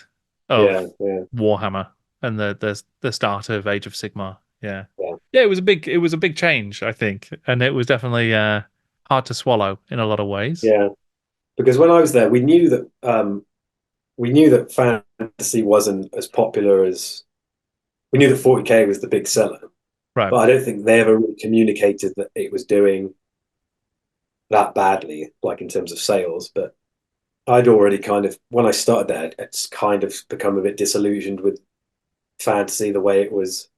Speaker 2: Yeah,
Speaker 1: of
Speaker 2: yeah,
Speaker 1: Warhammer and the start of Age of Sigmar. Yeah.
Speaker 2: yeah,
Speaker 1: Yeah, it was a big change, I think. And it was definitely hard to swallow in a lot of ways.
Speaker 2: yeah. Because when I was there, we knew that fantasy wasn't as popular as we knew that 40K was the big seller,
Speaker 1: Right.
Speaker 2: but I don't think they ever really communicated that it was doing that badly, like in terms of sales. But I'd already kind of when I started there, it's kind of become a bit disillusioned with fantasy the way it was,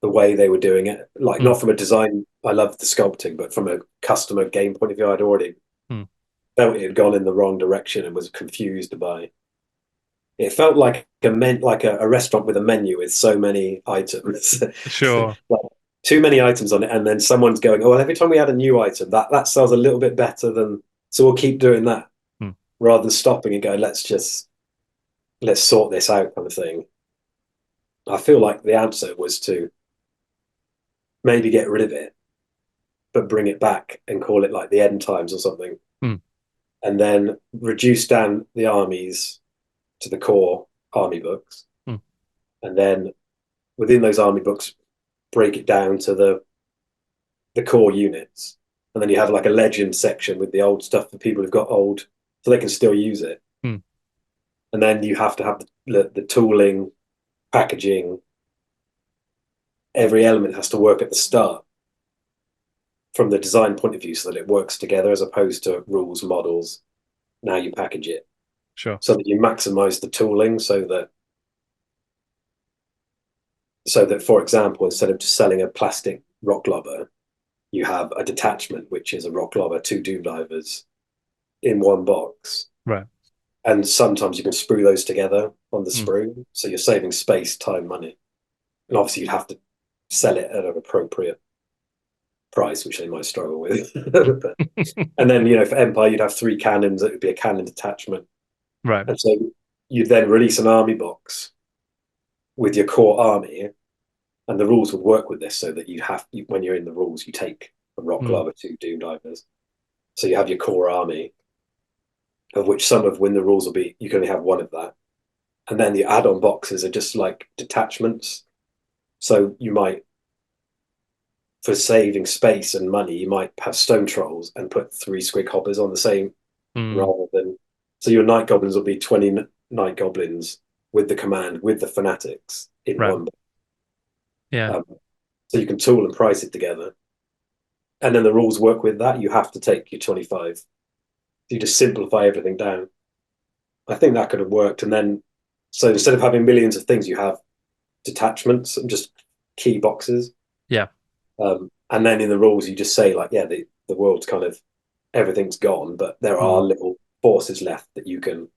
Speaker 2: the way they were doing it. Like
Speaker 1: Mm,
Speaker 2: not from a design, I loved the sculpting, but from a customer game point of view, I'd already
Speaker 1: mm.
Speaker 2: felt it had gone in the wrong direction and was confused by. It felt like a restaurant with a menu with so many items,
Speaker 1: Sure.
Speaker 2: like too many items on it, and then someone's going, "Oh, well, every time we add a new item, that sells a little bit better than, so we'll keep doing that,"
Speaker 1: Mm,
Speaker 2: rather than stopping and going, let's sort this out," kind of thing. I feel like the answer was to maybe get rid of it, but bring it back and call it like the end times or something,
Speaker 1: mm.
Speaker 2: and then reduce down the armies to the core army books,
Speaker 1: Mm.
Speaker 2: and then within those army books break it down to the core units, and then you have like a legend section with the old stuff for people who've got old, so they can still use it.
Speaker 1: Mm.
Speaker 2: And then you have to have the tooling, packaging. Every element has to work at the start from the design point of view, so that it works together, as opposed to rules, models. Now you package it
Speaker 1: Sure.
Speaker 2: so that you maximize the tooling, so that for example, instead of just selling a plastic rock lobber, you have a detachment, which is a rock lobber, two doom divers in one box.
Speaker 1: Right.
Speaker 2: And sometimes you can sprue those together on the
Speaker 1: Mm.
Speaker 2: sprue. So you're saving space, time, money. And obviously you'd have to sell it at an appropriate price, which they might struggle with. But, and then, for Empire, you'd have three cannons. It would be a cannon detachment.
Speaker 1: Right.
Speaker 2: And so you'd then release an army box with your core army, and the rules would work with this, so that when you're in the rules, you take a rock
Speaker 1: Mm.
Speaker 2: lobber, two doom divers. So you have your core army, of which some of when the rules will be, you can only have one of that. And then the add-on boxes are just like detachments. So you might for saving space and money, you might have stone trolls and put 3 squig hoppers on the same, rather than, so your night goblins will be 20 night goblins with the command with the fanatics in
Speaker 1: Right.
Speaker 2: one.
Speaker 1: Yeah.
Speaker 2: So you can tool and price it together, and then the rules work with that. You have to take your 25. So you just simplify everything down. I think that could have worked. And then, so instead of having millions of things, you have detachments and just key boxes.
Speaker 1: Yeah.
Speaker 2: And then in the rules, you just say like, yeah, the world's kind of, everything's gone, but there are little forces left that you can.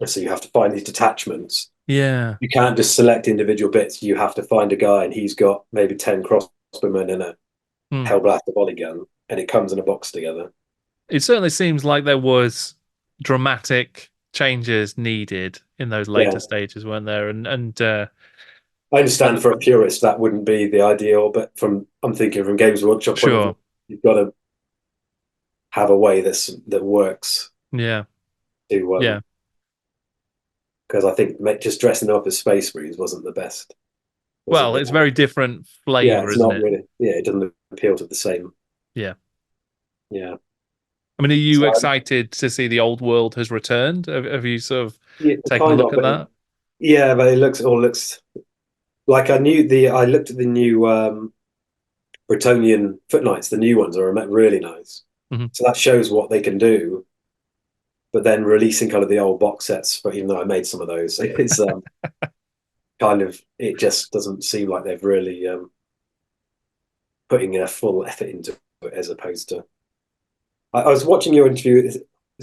Speaker 2: So you have to find these detachments.
Speaker 1: Yeah.
Speaker 2: You can't just select individual bits. You have to find a guy, and he's got maybe 10 crossbowmen and a Hellblaster volley gun, and it comes in a box together.
Speaker 1: It certainly seems like there was dramatic changes needed in those later stages, weren't there? And
Speaker 2: I understand for a purist that wouldn't be the ideal, but I'm thinking from Games Workshop point of view, you've got to have a way that works.
Speaker 1: Yeah.
Speaker 2: To because I think just dressing them up as Space Marines wasn't the best.
Speaker 1: Well, it's very different flavor,
Speaker 2: yeah, it's
Speaker 1: isn't
Speaker 2: not
Speaker 1: it?
Speaker 2: really. Yeah, it doesn't appeal to the same.
Speaker 1: Yeah.
Speaker 2: Yeah.
Speaker 1: I mean, are you excited to see the old world has returned? Have you sort of taken a look at that?
Speaker 2: Yeah, but it looks like I looked at the new Bretonian Footlights. The new ones are really nice. So that shows what they can do. But then releasing kind of the old box sets, but even though I made some of those, it's kind of, it just doesn't seem like they've really putting a full effort into it, as opposed to. I was watching your interview. Is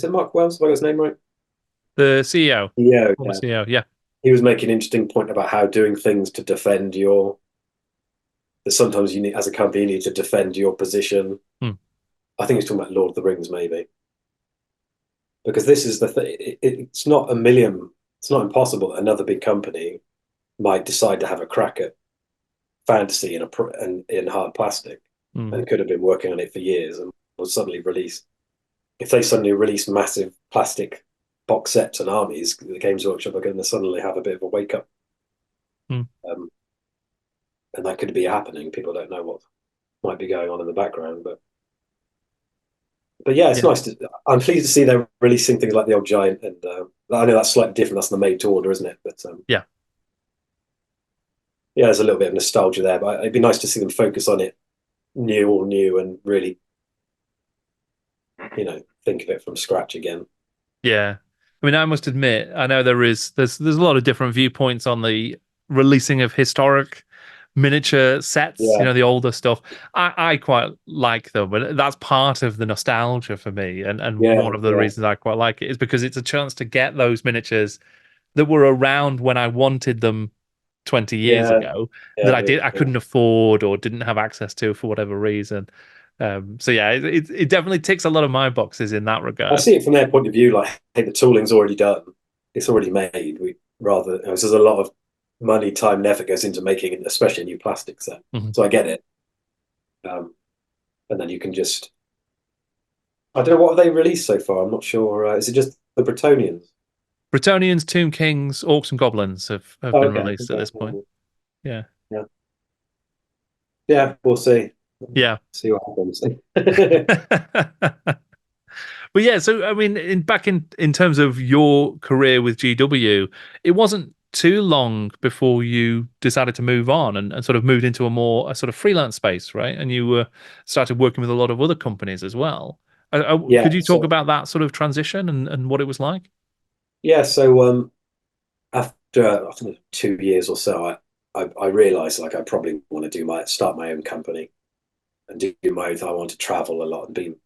Speaker 2: it Mark Wells? Have I got his name right?
Speaker 1: The CEO.
Speaker 2: Yeah.
Speaker 1: CEO. Yeah.
Speaker 2: He was making an interesting point about how doing things to defend that sometimes you need, as a company, you need to defend your position. I think he's talking about Lord of the Rings, maybe. Because this is the thing. It's not it's not impossible that another big company might decide to have a crack at fantasy in hard plastic, and could have been working on it for years, and will suddenly release. If they suddenly release massive plastic box sets and armies, the Games Workshop are going to suddenly have a bit of a wake up. And that could be happening. People don't know what might be going on in the background, but yeah, it's nice. I'm pleased to see they're releasing things like the Old Giant, and I know that's slightly different. That's the made to order, isn't it? But yeah, there's a little bit of nostalgia there. But it'd be nice to see them focus on it all new, and really, think of it from scratch again.
Speaker 1: Yeah, I mean, I must admit, I know there's a lot of different viewpoints on the releasing of historic miniature sets, the older stuff. I quite like them, but that's part of the nostalgia for me. And one of the reasons I quite like it is because it's a chance to get those miniatures that were around when I wanted them 20 years ago, that I couldn't afford or didn't have access to for whatever reason. So yeah, it definitely ticks a lot of my boxes in that regard.
Speaker 2: I see it from their point of view, like, hey, the tooling's already done, it's already made. There's a lot of money, time, and effort goes into making, especially a new plastic set. So I get it. And then you can just, I don't know, what have they released so far? I'm not sure. Is it just the Bretonians?
Speaker 1: Bretonians, Tomb Kings, Orcs and Goblins have been released at this point. Yeah.
Speaker 2: Yeah, we'll see.
Speaker 1: Yeah.
Speaker 2: See what happens.
Speaker 1: But yeah, so I mean, in terms of your career with GW, it wasn't too long before you decided to move on and sort of moved into a sort of freelance space, right? And you started working with a lot of other companies as well. Could you talk about that sort of transition and what it was like?
Speaker 2: Yeah, so after 2 years or so, I realized like I probably want to start my own company and do my own thing. I want to travel a lot and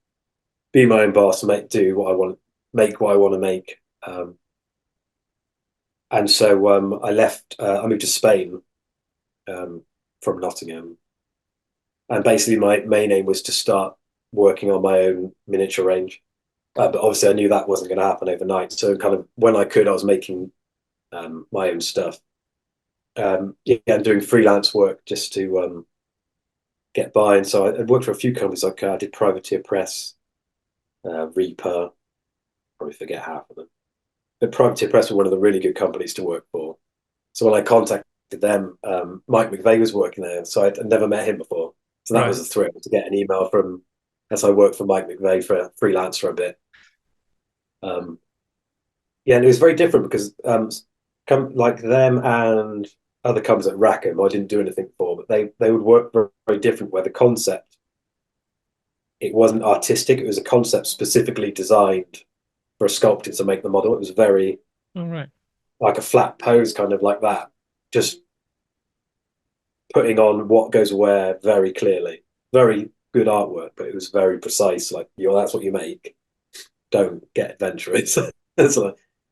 Speaker 2: be my own boss, do what I want, make what I want to make. And so I left. I moved to Spain from Nottingham, and basically my main aim was to start working on my own miniature range. But obviously, I knew that wasn't going to happen overnight. So kind of when I could, I was making my own stuff. And doing freelance work just to get by. And so I worked for a few companies. Like I did Privateer Press, Reaper. Probably forget half of them. But Privateer Press were one of the really good companies to work for. So when I contacted them, Mike McVeigh was working there. So I'd never met him before. So that
Speaker 1: Right.
Speaker 2: was a thrill to get an email from, as I worked for Mike McVeigh for freelance for a bit. Um, yeah, and it was very different because like them and other companies at Rackham, I didn't do anything for, but they would work very, very different. Where the concept, it wasn't artistic; it was a concept specifically designed for a sculptor to make the model. It was very
Speaker 1: All right.
Speaker 2: like a flat pose, kind of like that, just putting on what goes where very clearly. Very good artwork, but it was very precise. Like, that's what you make. Don't get adventurous.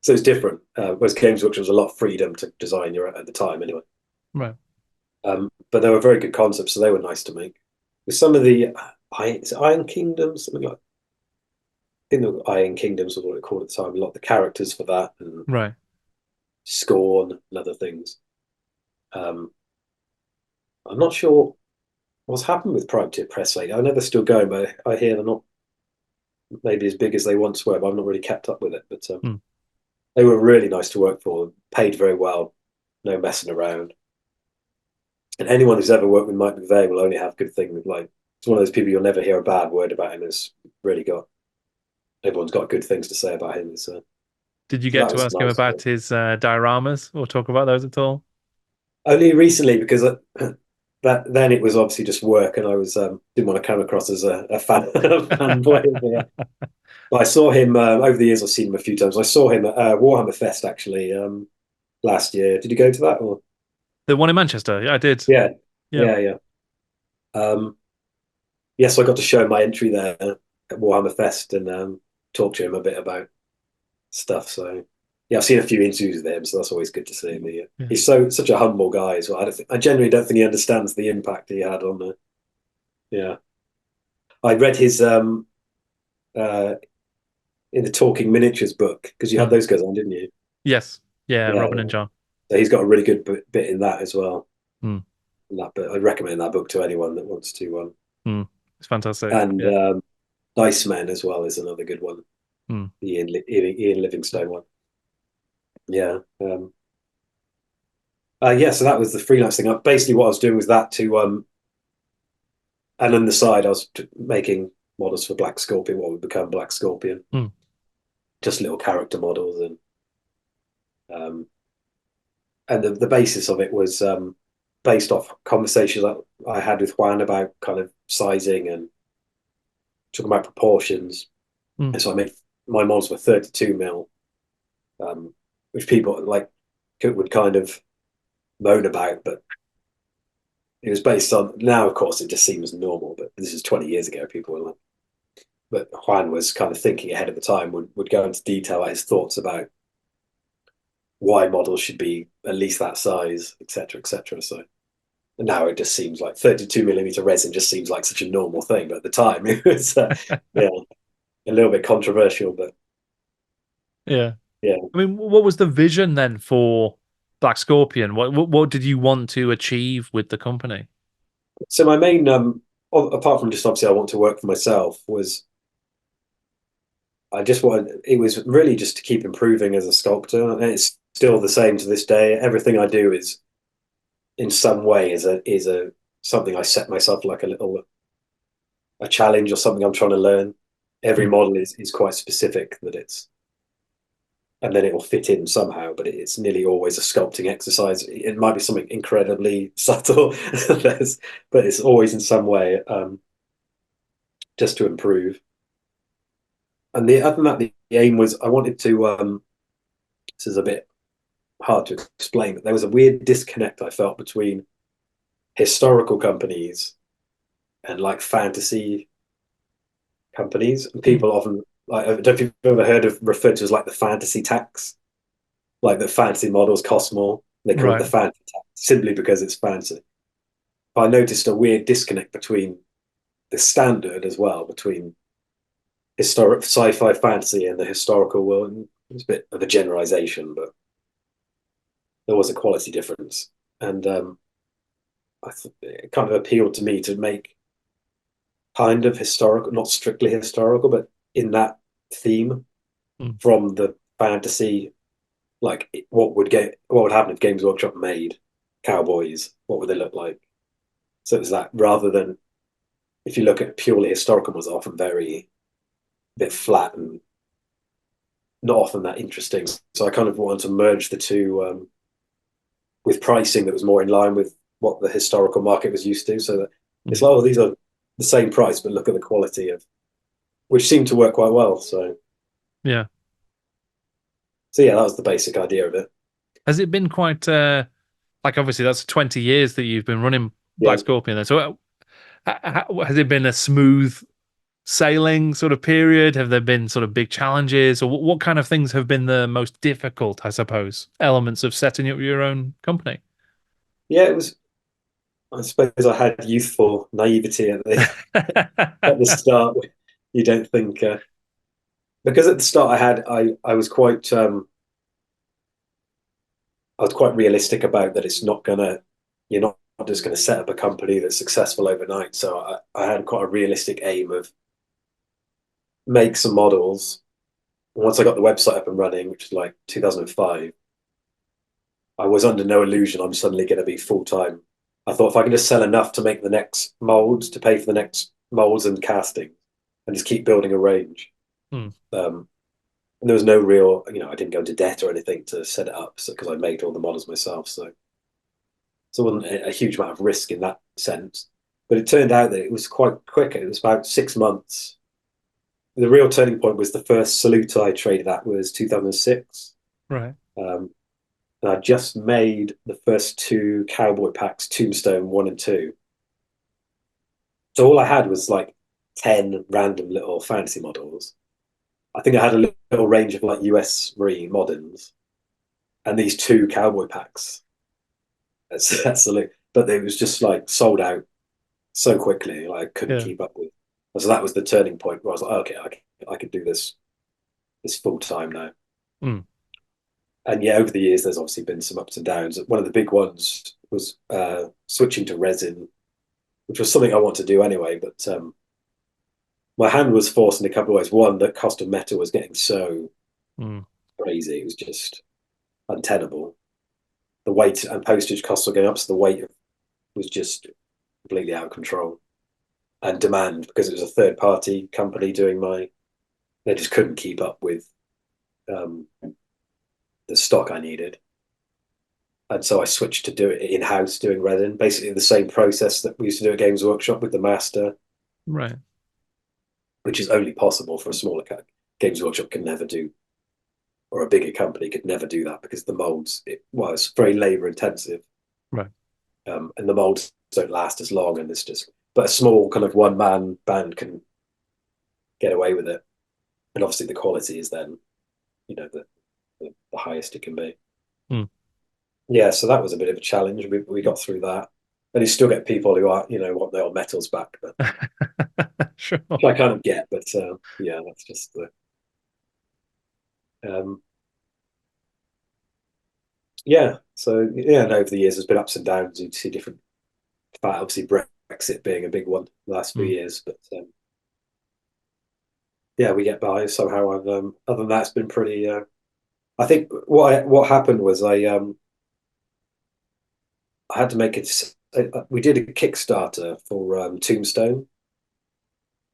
Speaker 2: So it's different. Whereas Games Workshop was a lot of freedom to design your at the time, anyway.
Speaker 1: Right.
Speaker 2: But they were very good concepts, so they were nice to make. With some of the Iron Kingdoms, something like, I think the Iron Kingdoms was what it called at the time. A lot of the characters for that, and
Speaker 1: Right.
Speaker 2: Scorn and other things. Um, I'm not sure what's happened with Privateer Press lately. I know they're still going, but I hear they're not maybe as big as they once were. But I've not really kept up with it. But
Speaker 1: Mm.
Speaker 2: they were really nice to work for. Paid very well. No messing around. And anyone who's ever worked with Mike McVeigh will only have good things. Like, it's one of those people you'll never hear a bad word about him. It's really got everyone's got good things to say about him. So
Speaker 1: Did you get
Speaker 2: that
Speaker 1: to
Speaker 2: was
Speaker 1: ask him
Speaker 2: nice.
Speaker 1: about his dioramas or talk about those at all?
Speaker 2: Only recently, because that then it was obviously just work, and I was didn't want to come across as a fan a fanboy. But I saw him over the years. I've seen him a few times. I saw him at Warhammer Fest actually last year. Did you go to that? Or
Speaker 1: The one in Manchester. Yeah, I did.
Speaker 2: yeah,
Speaker 1: Yeah.
Speaker 2: yeah, yeah. Um, yeah, so I got to show my entry there at Warhammer Fest and talk to him a bit about stuff. So yeah, I've seen a few interviews with him, so that's always good to see him.
Speaker 1: Yeah.
Speaker 2: He's such a humble guy as well. I genuinely don't think he understands the impact he had on the. Yeah, I read his uh in the Talking Miniatures book because you had
Speaker 1: Mm.
Speaker 2: those guys on, didn't you?
Speaker 1: Yes. Yeah,
Speaker 2: Yeah,
Speaker 1: Robin and John.
Speaker 2: so he's got a really good bit in that as well.
Speaker 1: Mm.
Speaker 2: In that bit, I'd recommend that book to anyone that wants to.
Speaker 1: Mm. It's fantastic.
Speaker 2: And
Speaker 1: Yeah.
Speaker 2: Iceman as well is another good one.
Speaker 1: Mm.
Speaker 2: The Ian Livingstone one. Yeah. Yeah, so that was the freelance thing. Basically, what I was doing was that to and on the side, I was making models for Black Scorpion, what would become Black Scorpion,
Speaker 1: Mm.
Speaker 2: just little character models, um, and the basis of it was based off conversations that I had with Juan about kind of sizing and talking about proportions.
Speaker 1: Mm.
Speaker 2: And so I made my models were 32 mil, which people like would kind of moan about, but it was based on now. Of course, it just seems normal, but this is 20 years ago. People were like, but Juan was kind of thinking ahead of the time. Would go into detail about his thoughts about why models should be at least that size, etc., etc. So now it just seems like 32 millimeter resin just seems like such a normal thing, but at the time it was yeah, a little bit controversial, but
Speaker 1: Yeah.
Speaker 2: yeah.
Speaker 1: I mean, what was the vision then for Black Scorpion? What did you want to achieve with the company?
Speaker 2: So my main apart from just obviously I want to work for myself was I just wanted it was really just to keep improving as a sculptor, and it's still the same to this day. Everything I do is in some way is a something I set myself like a challenge or something I'm trying to learn. Every
Speaker 1: Mm.
Speaker 2: model is quite specific that it's and then it will fit in somehow, but it's nearly always a sculpting exercise. It might be something incredibly subtle, but it's always in some way just to improve. And the other than that, the aim was I wanted to. This is a bit hard to explain, but there was a weird disconnect I felt between historical companies and like fantasy companies. And
Speaker 1: Mm.
Speaker 2: people often like I don't know if you've ever heard of referred to as like the fantasy tax, like the fantasy models cost more. They call it the
Speaker 1: Right.
Speaker 2: fantasy tax simply because it's fantasy. But I noticed a weird disconnect between the standard as well between historic sci-fi fantasy and the historical world. It's a bit of a generalization, but there was a quality difference, and it kind of appealed to me to make kind of historical, not strictly historical, but in that theme
Speaker 1: Mm.
Speaker 2: from the fantasy. Like, what would happen if Games Workshop made cowboys? What would they look like? So it was that rather than if you look at purely historical ones, often very bit flat and not often that interesting. So I kind of wanted to merge the two with pricing that was more in line with what the historical market was used to. So that it's like, oh, these are the same price, but look at the quality of, which seemed to work quite well. So
Speaker 1: Yeah.
Speaker 2: yeah, that was the basic idea of it.
Speaker 1: Has it been quite like obviously that's 20 years that you've been running
Speaker 2: Yeah.
Speaker 1: Black Scorpion then. So has it been a smooth sailing sort of period? Have there been sort of big challenges, or what kind of things have been the most difficult, I suppose, elements of setting up your own company?
Speaker 2: Yeah, it was. I suppose I had youthful naivety at the at the start. You don't think because at the start I was quite I was quite realistic about that. It's not gonna You're not just gonna set up a company that's successful overnight. So I had quite a realistic aim of make some models. Once I got the website up and running, which is like 2005, I was under no illusion I'm suddenly going to be full time. I thought if I can just sell enough to make the next molds, to pay for the next molds and casting, and just keep building a range.
Speaker 1: Hmm.
Speaker 2: And there was no real, I didn't go into debt or anything to set it up, because I made all the models myself. So it wasn't a huge amount of risk in that sense. But it turned out that it was quite quick. It was about 6 months. The real turning point was the first salute I traded at was 2006.
Speaker 1: Right.
Speaker 2: And I just made the first two cowboy packs, Tombstone 1 and 2. So all I had was like 10 random little fantasy models. I think I had a little range of like US Marine moderns and these two cowboy packs. That's the but it was just like sold out so quickly, like I couldn't
Speaker 1: Yeah.
Speaker 2: keep up with. And so that was the turning point where I was like, okay, I could do this full time now.
Speaker 1: Hmm.
Speaker 2: And yeah, over the years, there's obviously been some ups and downs. One of the big ones was switching to resin, which was something I want to do anyway. But my hand was forced in a couple of ways. One, the cost of metal was getting so crazy; it was just untenable. The weight and postage costs were going up, so the weight was just completely out of control. And demand, because it was a third-party company doing they just couldn't keep up with the stock I needed. And so I switched to do it in-house, doing resin, basically the same process that we used to do at Games Workshop with the master,
Speaker 1: Right.
Speaker 2: which is only possible for a smaller Games Workshop can never do, or a bigger company could never do that, because the molds, it was very labor intensive.
Speaker 1: Right.
Speaker 2: And the molds don't last as long, and it's just, but a small kind of one-man band can get away with it. And obviously the quality is then, the highest it can be.
Speaker 1: Hmm.
Speaker 2: Yeah, so that was a bit of a challenge. We got through that. And you still get people who are, want their old metals back, but
Speaker 1: Sure.
Speaker 2: which I kind of get. But yeah, that's just the yeah. So yeah, and over the years, there's been ups and downs. You see different. Obviously, Brexit being a big one the last few years, but yeah, we get by somehow. And other than that, it's been pretty. I think what happened was I had to make it. We did a Kickstarter for Tombstone.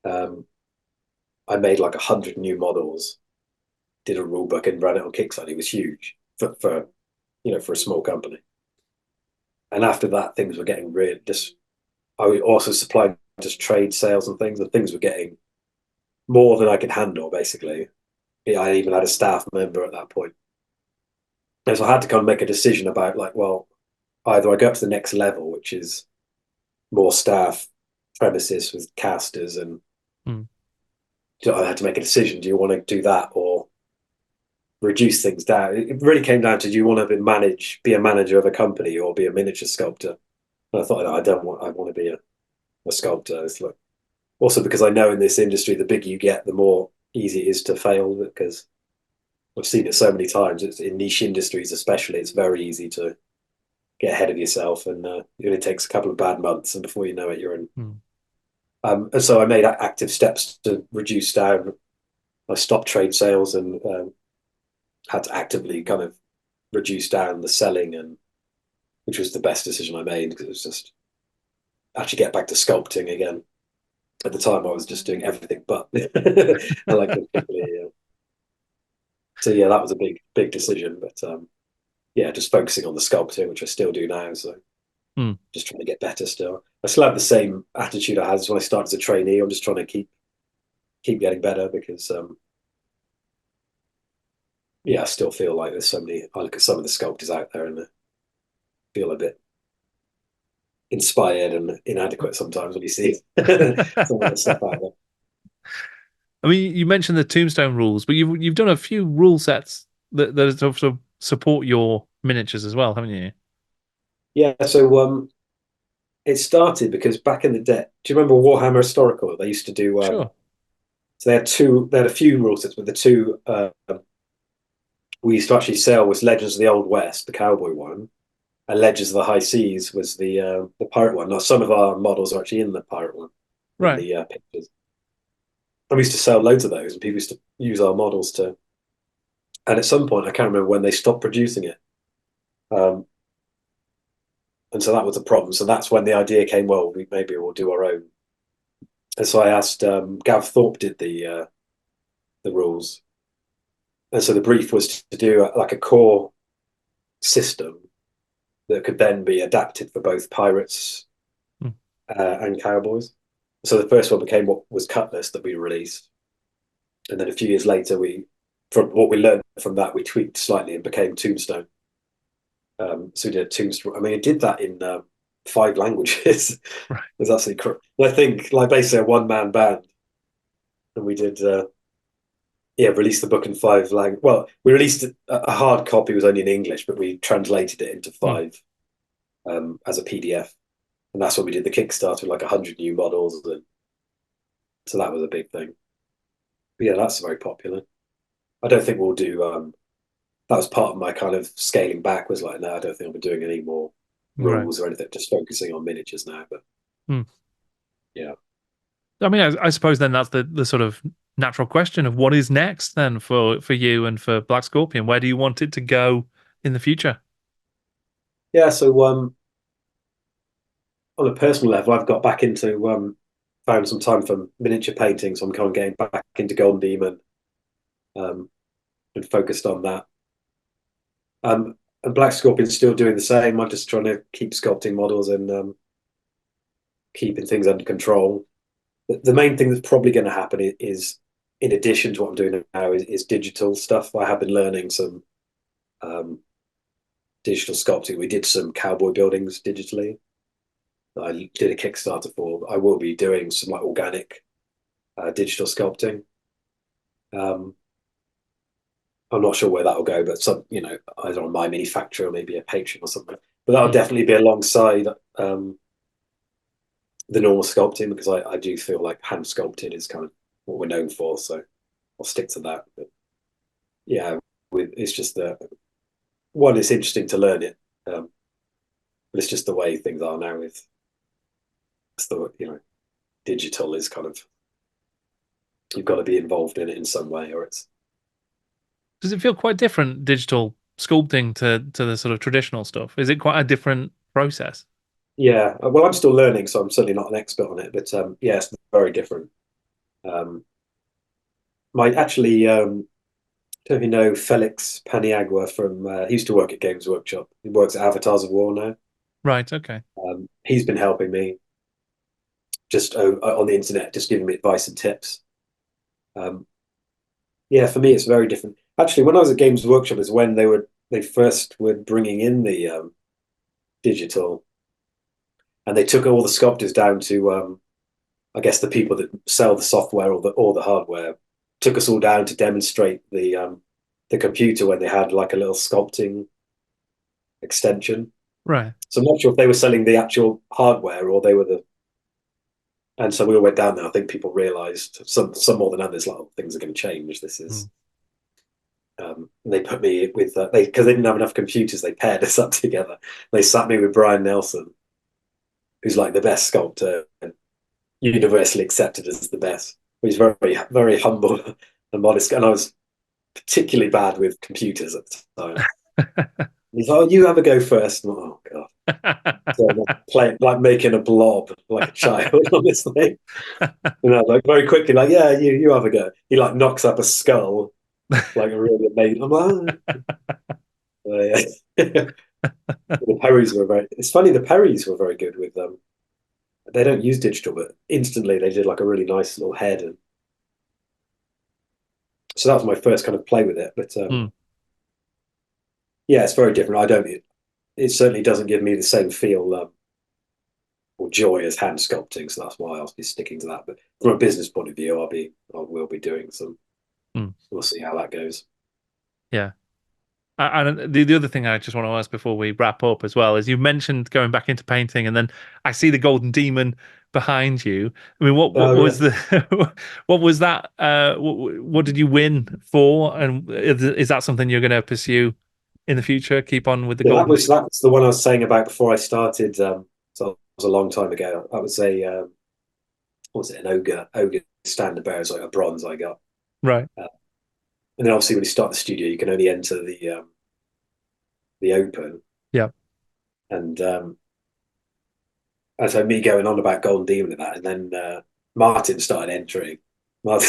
Speaker 2: I made like 100 new models, did a rule book, and ran it on Kickstarter. It was huge for for a small company. And after that, things were getting really just. I was also supplying just trade sales and things were getting more than I could handle. Basically, I even had a staff member at that point, and so I had to kind of make a decision about like, well, either I go up to the next level, which is more staff, premises with casters, and I had to make a decision: do you want to do that or reduce things down? It really came down to: do you want to be a manager of a company, or be a miniature sculptor? And I thought, no, I want to be a sculptor. It's like, also because I know in this industry, the bigger you get, the more easy it is to fail, because I've seen it so many times. It's in niche industries, especially, it's very easy to get ahead of yourself, and it only takes a couple of bad months, and before you know it, you're in. And so I made active steps to reduce down. I stopped trade sales and had to actively kind of reduce down the selling, and which was the best decision I made, because it was just actually get back to sculpting again. At the time, I was just doing everything but. I like particularly. So yeah, that was a big decision. But yeah, just focusing on the sculpting, which I still do now. So just trying to get better still. I still have the same attitude I had when I started as a trainee. I'm just trying to keep getting better because yeah, I still feel like there's so many. I look at some of the sculptors out there and feel a bit inspired and inadequate sometimes when you see some of the stuff out there.
Speaker 1: I mean, you mentioned the Tombstone rules, but you've done a few rule sets that sort of support your miniatures as well, haven't you?
Speaker 2: Yeah, so it started because back in the day, do you remember Warhammer Historical? They used to do
Speaker 1: Sure.
Speaker 2: so they had a few rule sets, but the two we used to actually sell was Legends of the Old West, the cowboy one, and Legends of the High Seas was the pirate one. Now some of our models are actually in the pirate one in
Speaker 1: Right.
Speaker 2: the pictures. And we used to sell loads of those, and people used to use our models to. And at some point, I can't remember when they stopped producing it, and so that was a problem. So that's when the idea came. Well, maybe we'll do our own. And so I asked Gav Thorpe did the rules, and so the brief was to do like a core system that could then be adapted for both pirates and cowboys. So the first one became what was Cutlass that we released, and then a few years later, from what we learned from that, we tweaked slightly and became Tombstone. So we did a Tombstone. I mean, it did that in 5 languages.
Speaker 1: Right.
Speaker 2: It was absolutely correct. I think like basically a one-man band, and we did release the book in 5 languages. Well, we released a hard copy was only in English, but we translated it into 5 as a PDF, and that's when we did the Kickstarter with like 100 new models, and so that was a big thing. But yeah, that's very popular. I don't think we'll do. That was part of my kind of scaling back. Was like, no, I don't think I'll be doing any more
Speaker 1: Right.
Speaker 2: rules or anything. Just focusing on miniatures now. But yeah.
Speaker 1: I mean, I suppose then that's the sort of natural question of what is next then for you and for Black Scorpion. Where do you want it to go in the future?
Speaker 2: Yeah, so on a personal level, I've got back into found some time for miniature painting, so I'm kind of getting back into Golden Demon and focused on that. And Black Scorpion's still doing the same. I'm just trying to keep sculpting models and keeping things under control. The main thing that's probably going to happen is, in addition to what I'm doing now, is digital stuff. I have been learning some digital sculpting. We did some cowboy buildings digitally. I did a Kickstarter for. I will be doing some like organic digital sculpting. I'm not sure where that will go, but some, either on My Mini Factory or maybe a Patreon or something. But that'll definitely be alongside the normal sculpting, because I do feel like hand sculpting is kind of what we're known for. So I'll stick to that. But yeah, it's just one, it's interesting to learn it, but it's just the way things are now with digital is kind of, you've got to be involved in it in some way, or it's.
Speaker 1: Does it feel quite different, digital sculpting to the sort of traditional stuff? Is it quite a different process?
Speaker 2: Yeah, well, I'm still learning, so I'm certainly not an expert on it, but yeah, it's very different. My actually, don't know if you know Felix Paniagua from, he used to work at Games Workshop. He works at Avatars of War now.
Speaker 1: Right. Okay.
Speaker 2: He's been helping me just on the internet, just giving me advice and tips. Yeah, for me, it's very different. Actually, when I was at Games Workshop is when they first were bringing in the digital, and they took all the sculptors down to, I guess, the people that sell the software or the hardware, took us all down to demonstrate the computer when they had like a little sculpting extension.
Speaker 1: Right.
Speaker 2: So I'm not sure if they were selling the actual hardware or they were and so we all went down there. I think people realized some more than others, like, oh, things are going to change. This is. They put me with because they didn't have enough computers. They paired us up together. They sat me with Brian Nelson, who's like the best sculptor and universally accepted as the best. He's very, very humble and modest, and I was particularly bad with computers at the time. He's like, "Oh, you have a go first." Oh God! So I'm playing, like making a blob like a child on this thing. Like very quickly, like, yeah, you have a go. He like knocks up a skull, like a really amazing. I'm like, oh. Yeah. The parries were very. It's funny. The parries were very good with them. They don't use digital, but instantly they did like a really nice little head, and so that was my first kind of play with it. But yeah, it's very different. I don't. It certainly doesn't give me the same feel or joy as hand sculpting, so that's why I'll be sticking to that. But from a business point of view, I will be doing some. We'll see how that goes.
Speaker 1: Yeah. And the other thing I just want to ask before we wrap up as well is you mentioned going back into painting, and then I see the golden demon behind you. I mean, what was
Speaker 2: Yeah.
Speaker 1: the what was that? What did you win for? And is that something you're going to pursue in the future? Keep on with the
Speaker 2: Yeah,
Speaker 1: golden demon?
Speaker 2: that's the one I was saying about before I started. So it was a long time ago. That was a what was it? An ogre standard bearer, like a bronze I got.
Speaker 1: Right.
Speaker 2: And then obviously when you start the studio, you can only enter the open.
Speaker 1: Yeah.
Speaker 2: And so me going on about Golden Demon and that, and then Martin started entering. Martin,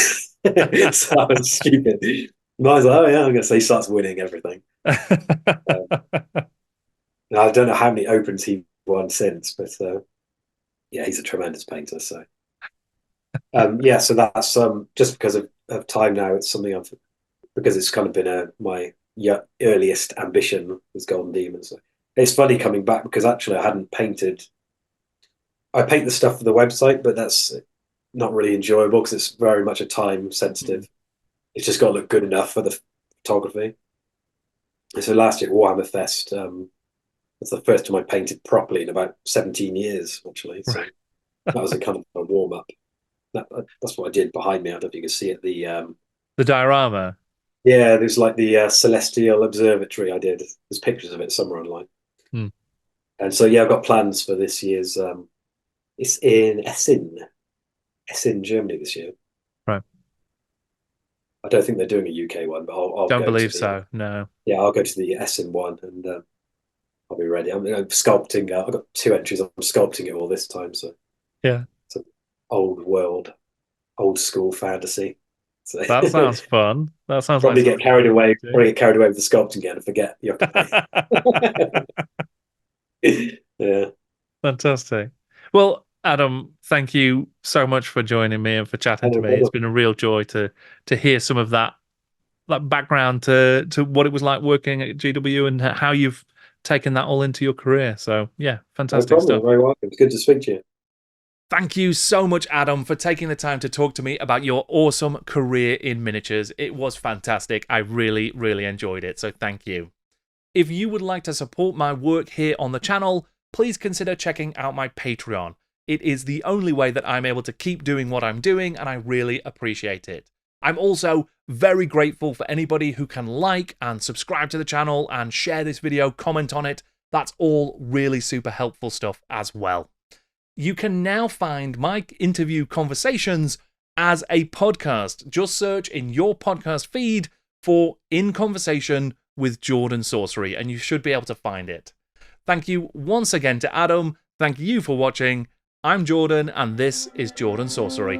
Speaker 2: so I was stupid. And I was like, oh yeah, I'm gonna say he starts winning everything. And I don't know how many opens he won since, but yeah, he's a tremendous painter. So yeah, so that's just because of time now. It's something I've because it's kind of been my earliest ambition was Golden Demon. So it's funny coming back because actually I hadn't painted. I paint the stuff for the website, but that's not really enjoyable because it's very much a time sensitive. It's just got to look good enough for the photography. And so last year at Warhammer Fest, that's the first time I painted properly in about 17 years, actually. So
Speaker 1: Right.
Speaker 2: that was a kind of a warm up. That's what I did behind me. I don't know if you can see it.
Speaker 1: The diorama.
Speaker 2: Yeah, there's like the Celestial Observatory I did. There's pictures of it somewhere online.
Speaker 1: Hmm.
Speaker 2: And so, yeah, I've got plans for this year's. It's in Essen, Germany this year.
Speaker 1: Right.
Speaker 2: I don't think they're doing a UK one, but I'll
Speaker 1: Don't
Speaker 2: go to
Speaker 1: believe
Speaker 2: the
Speaker 1: so. No.
Speaker 2: yeah, I'll go to the Essen one, and I'll be ready. I'm sculpting. I've got 2 entries. I'm sculpting it all this time, so
Speaker 1: Yeah.
Speaker 2: it's an old world, old school fantasy. So
Speaker 1: That sounds fun. That sounds like
Speaker 2: probably get
Speaker 1: something
Speaker 2: carried
Speaker 1: I'd
Speaker 2: away.
Speaker 1: like to
Speaker 2: Probably get carried away with the sculpting again and forget you have to pay. Yeah.
Speaker 1: Fantastic. Well, Adam, thank you so much for joining me and for chatting to
Speaker 2: No
Speaker 1: me. It's
Speaker 2: problem.
Speaker 1: been a real joy to hear some of that background to what it was like working at GW and how you've taken that all into your career. So yeah,
Speaker 2: No
Speaker 1: fantastic
Speaker 2: problem. You're
Speaker 1: stuff.
Speaker 2: very welcome. It's good to speak to you.
Speaker 1: Thank you so much, Adam, for taking the time to talk to me about your awesome career in miniatures. It was fantastic. I really, really enjoyed it. So thank you. If you would like to support my work here on the channel, please consider checking out my Patreon. It is the only way that I'm able to keep doing what I'm doing, and I really appreciate it. I'm also very grateful for anybody who can like and subscribe to the channel and share this video, comment on it. That's all really super helpful stuff as well. You can now find my interview conversations as a podcast. Just search in your podcast feed for In Conversation with Jordan Sorcery, and you should be able to find it. Thank you once again to Adam. Thank you for watching. I'm Jordan, and this is Jordan Sorcery.